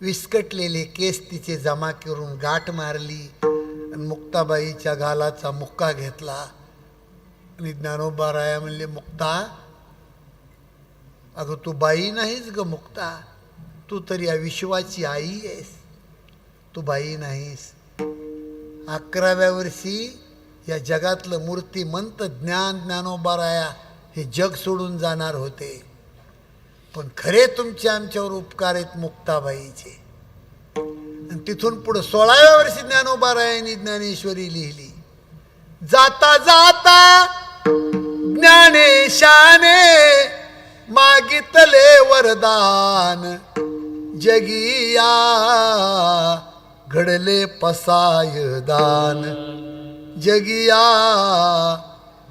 S1: विस्कटलेले केस तिचे जमा करून गाठ मारली आणि मुक्ताबाईच्या गालाचा मुक्का घेतला आणि ज्ञानोबाराया म्हणले, मुक्ता, अगं तू बाई नाहीस ग मुक्ता, तू तर या विश्वाची आई आहेस, तू बाई नाहीस. 11व्या वर्षी या जगातलं मूर्तिमंत ज्ञानोबाराया हे जग सोडून जाणार होते, पण खरे तुमचे आमच्यावर उपकार आहेत मुक्ताबाईचे. आणि तिथून पुढे 16व्या वर्षी ज्ञानोबारायांनी ज्ञानेश्वरी लिहिली. जाता जाता ज्ञानेशाने मागितले वरदान, जगिया घडले पसायदान, जगिया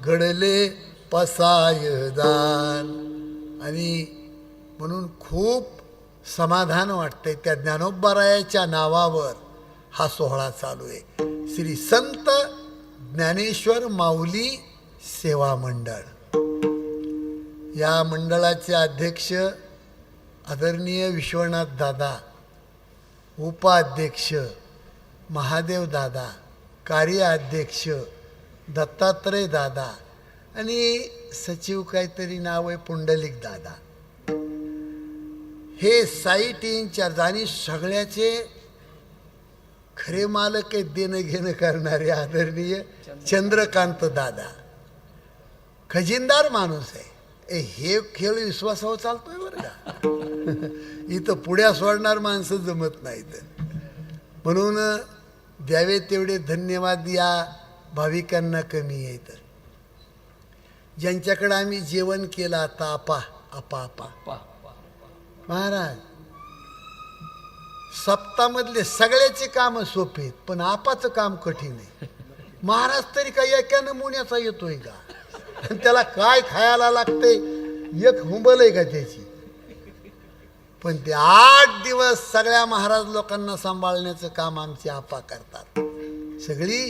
S1: घडले पसायदान. आणि म्हणून खूप समाधान वाटतंय त्या ज्ञानोबारायाच्या नावावर हा सोहळा चालू आहे. श्री संत ज्ञानेश्वर माऊली सेवा मंडळ. या मंडळाचे अध्यक्ष आदरणीय विश्वनाथ दादा, उपाध्यक्ष महादेव दादा, कार्याध्यक्ष दत्तात्रय दादा आणि सचिव काहीतरी नाव आहे पुंडलिक दादा. हे साईट इन्चार्ज आणि सगळ्याचे खरे मालक आहेत, देणं घेणं करणारे आदरणीय चंद्रकांत दादा. खजिनदार माणूस आहे. हे खेळ विश्वासावर चालतोय बरं का. इथं पुढ्या सोडणार माणसं जमत नाहीत. म्हणून द्यावे तेवढे धन्यवाद या भाविकांना कमी आहेत. ज्यांच्याकडे आम्ही जेवण केलं आता आपा आपा आपा महाराज, सप्तामधले सगळ्याचे काम सोपे आहेत, पण आपाचं काम कठीण आहे. महाराज तरी काही एका नमुन्याचा येतोय का? त्याला काय खायला लागते एक हुंबल आहे का त्याची? पण ते 8 दिवस सगळ्या महाराज लोकांना सांभाळण्याचं काम आमचे आपा करतात. सगळी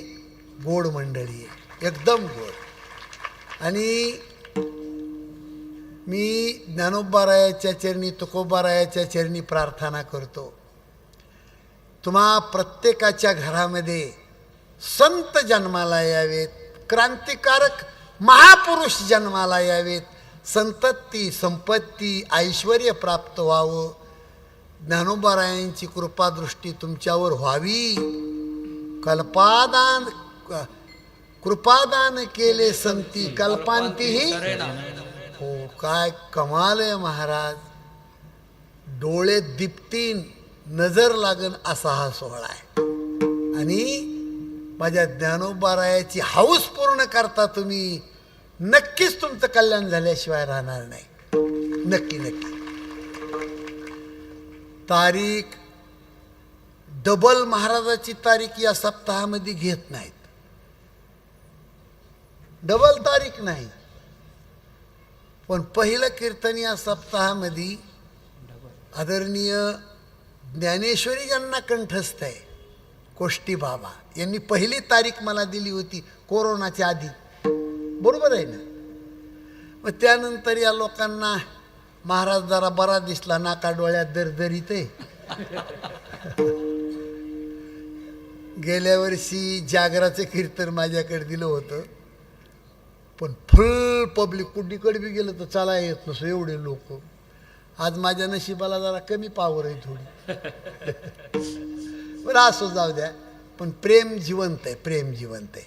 S1: गोड मंडळी आहे, एकदम गोड. आणि मी ज्ञानोबारायाच्या चरणी, तुकोबारायाच्या चरणी प्रार्थना करतो, तुम्हा प्रत्येकाच्या घरामध्ये संत जन्माला यावेत, क्रांतिकारक महापुरुष जन्माला यावेत, संतती संपत्ती ऐश्वर्य प्राप्त व्हावं. ज्ञानोबारायांची कृपादृष्टी तुमच्यावर व्हावी. कल्पादान कृपादान केले संती कल्पांतीही. हो, काय कमाल आहे महाराज. डोळे दिपतीन, नजर लागन असा हा सोहळा आहे. आणि माझ्या ज्ञानोबारायाची हौस पूर्ण करता तुम्ही, नक्कीच तुमचं कल्याण झाल्याशिवाय राहणार नाही. नक्की नक्की. तारीख डबल महाराजाची तारीख या सप्ताहामध्ये घेत नाहीत. डबल तारीख नाही, पण पहिलं कीर्तन या सप्ताहामध्ये आदरणीय ज्ञानेश्वरी यांना कंठस्थ आहे. कोष्टी बाबा यांनी पहिली तारीख मला दिली होती कोरोनाच्या आधी, बरोबर आहे ना? मग त्यानंतर या लोकांना महाराज जरा बरा दिसला, नाका डोळ्यात दरदरीत आहे. गेल्या वर्षी जागराचं कीर्तन माझ्याकडे दिलं होतं, पण फुल पब्लिक, कुठीकडे बी गेलं तर चाला येत नसो एवढे लोक. आज माझ्या नशिबाला जरा कमी पावर आहे थोडी. बरं असं जाऊ द्या, पण प्रेम जिवंत आहे, प्रेम जिवंत आहे.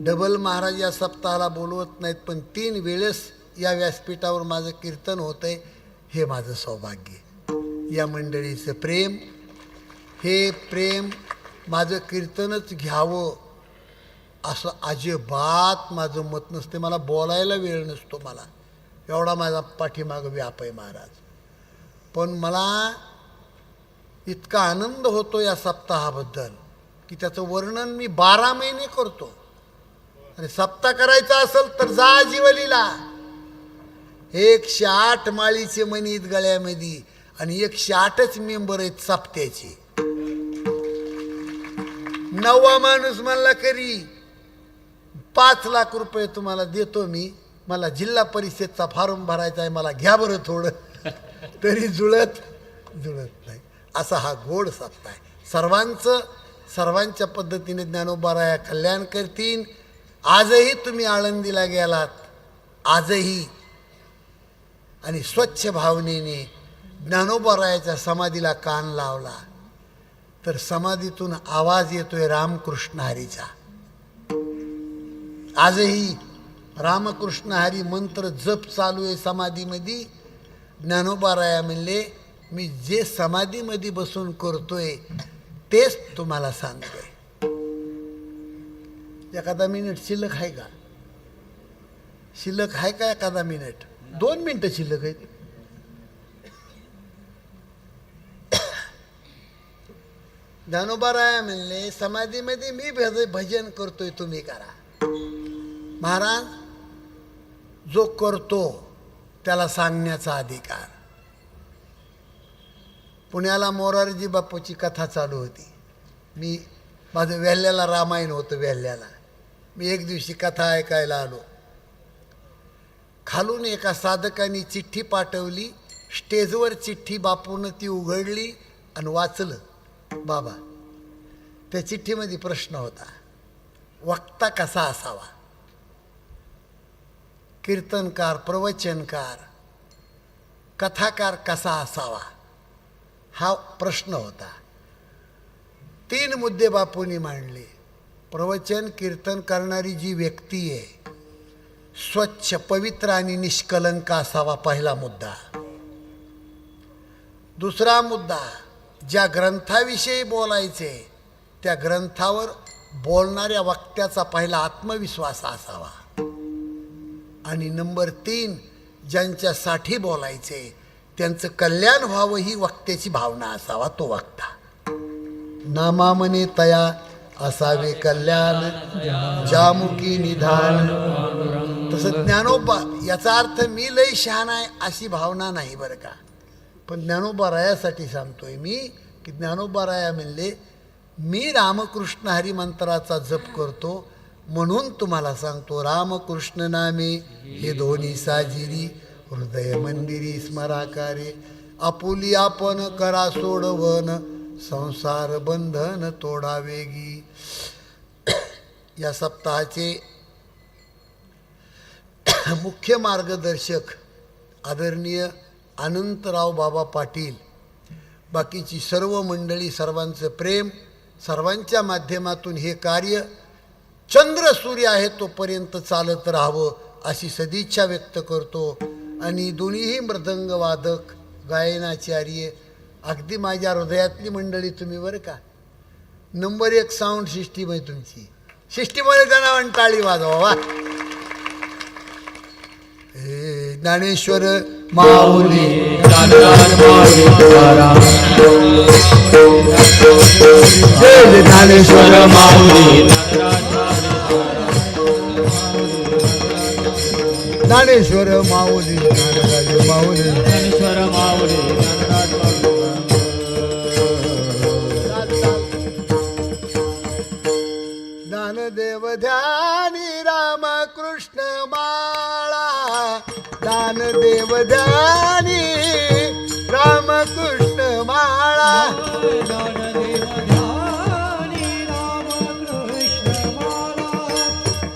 S1: डबल महाराज या सप्ताहाला बोलवत नाहीत, पण 3 वेळेस या व्यासपीठावर माझं कीर्तन होतं आहे, हे माझं सौभाग्य. या मंडळीचं प्रेम, हे प्रेम माझं कीर्तनच घ्यावं असं अजिबात माझं मत नसते. मला बोलायला वेळ नसतो. मला एवढा माझा पाठीमागं व्याप आहे महाराज. पण मला इतका आनंद होतो या सप्ताहाबद्दल की त्याचं वर्णन मी 12 महिने करतो. आणि सप्ताह करायचा असेल तर जा जीवलीला. 108 माळीचे मनीत गळ्यामध्ये आणि 108च मेंबर आहेत सप्त्याचे. 9वा माणूस म्हणला करी 5 लाख रुपये तुम्हाला देतो मी, मला जिल्हा परिषदचा फॉर्म भरायचा आहे, मला घ्या बरं थोडं. तरी जुळत नाही. असा हा गोड सप्ताह आहे. सर्वांच्या पद्धतीने ज्ञानोबाराया कल्याण करतील. आजही तुम्ही आळंदीला गेलात, आजही, आणि स्वच्छ भावनेने ज्ञानोबारायाच्या समाधीला कान लावला तर समाधीतून आवाज येतोय रामकृष्ण हरीचा. आजही रामकृष्ण हरी मंत्र जप चालू आहे समाधीमध्ये. ज्ञानोबाराया म्हणले मी जे समाधीमध्ये बसून करतोय तेच तुम्हाला सांगतोय. एखादा मिनिट शिल्लक आहे का? शिल्लक आहे का एखादा मिनिट? 2 मिनिटं शिल्लक आहे. ज्ञानोबाराया म्हणले समाधीमध्ये मी भजन करतोय, तुम्ही करा. महाराज, जो करतो त्याला सांगण्याचा अधिकार. पुण्याला मोरारजी बापूची कथा चालू होती. माझं वेल्ह्याला रामायण होतं. वेल्ह्याला मी एक दिवशी कथा ऐकायला आलो. खालून एका साधकाने चिठ्ठी पाठवली. स्टेजवर चिठ्ठी बापूनं ती उघडली आणि वाचलं. बाबा, त्या चिठ्ठीमध्ये प्रश्न होता, वक्ता कसा असावा? कीर्तनकार, प्रवचनकार, कथाकार कसा असावा? हा प्रश्न होता. 3 मुद्दे बापूंनी मांडले. प्रवचन कीर्तन करणारी जी व्यक्ती आहे स्वच्छ, पवित्र आणि निष्कलंक असावा, पहिला मुद्दा. दुसरा मुद्दा, ज्या ग्रंथाविषयी बोलायचे त्या ग्रंथावर बोलणाऱ्या वक्त्याचा पहिला आत्मविश्वास असावा. आणि नंबर 3, ज्यांच्यासाठी बोलायचे त्यांचं कल्याण व्हावं ही वक्त्याची भावना असावा, तो वक्ता. नामामने तया असावे कल्याण, जामुकी निधान. तसं ज्ञानोबा, याचा अर्थ मी लय शहाणा आहे अशी भावना नाही बरं का. पण ज्ञानोबारायासाठी सांगतोय मी की ज्ञानोबाराया म्हणले मी रामकृष्ण हरी मंत्राचा जप करतो म्हणून तुम्हाला सांगतो, रामकृष्ण नामे हे दोन्ही साजिरी, हृदय मंदिरी स्मराकारे, आपुली आपण करा सोडवन, संसार बंधन तोडा वेगी. या सप्ताहाचे मुख्य मार्गदर्शक आदरणीय अनंतराव बाबा पाटील, बाकीची सर्व मंडळी, सर्वांचं प्रेम, सर्वांच्या माध्यमातून हे कार्य चंद्र सूर्य आहे तोपर्यंत चालत राहावं अशी सदिच्छा व्यक्त करतो. आणि दोन्हीही मृदंगवादक, गायनाचार्य, अगदी माझ्या हृदयातली मंडळी तुम्ही बरं का. नंबर 1 साऊंड सिस्टीम आहे तुमची. सिस्टीममध्ये त्यांना टाळी वाजवा. वा. ज्ञानेश्वर माऊली, जय ज्ञानेश्वर माऊली, ज्ञानेश्वर माऊली, ज्ञानराज माऊली,
S3: ज्ञानेश्वर माऊली,
S1: ज्ञानदेव ध्यानी रामकृष्ण माळा, ज्ञानदेव ध्यानी रामकृष्ण माळा,
S3: ज्ञानदेव ध्यानी रामकृष्ण माळा,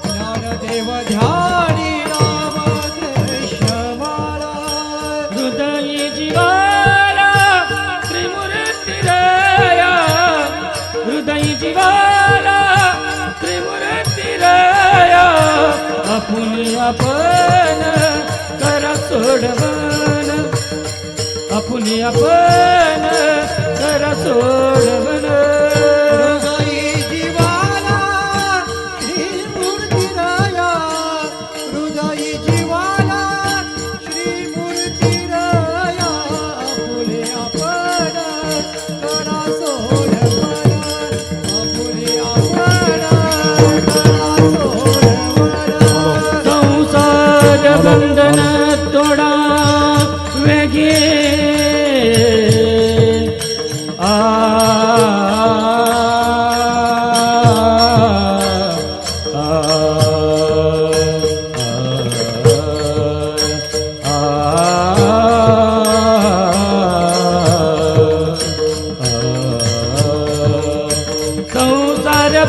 S3: ज्ञानदेव ध्यानी रामकृष्ण माळा, हृदयी जीवाला त्रिमूर्ती रया, हृदयी जीवाला त्रिमूर्ती रया, आपुली आपण करा सोडवन, आपुली आपण करा सोडवन, हृदयी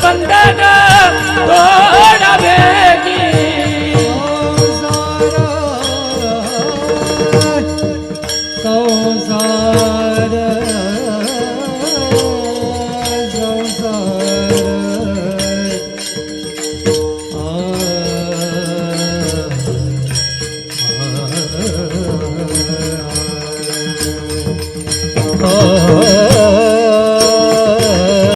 S4: बंधन तोडा बेगी
S3: संसार संसार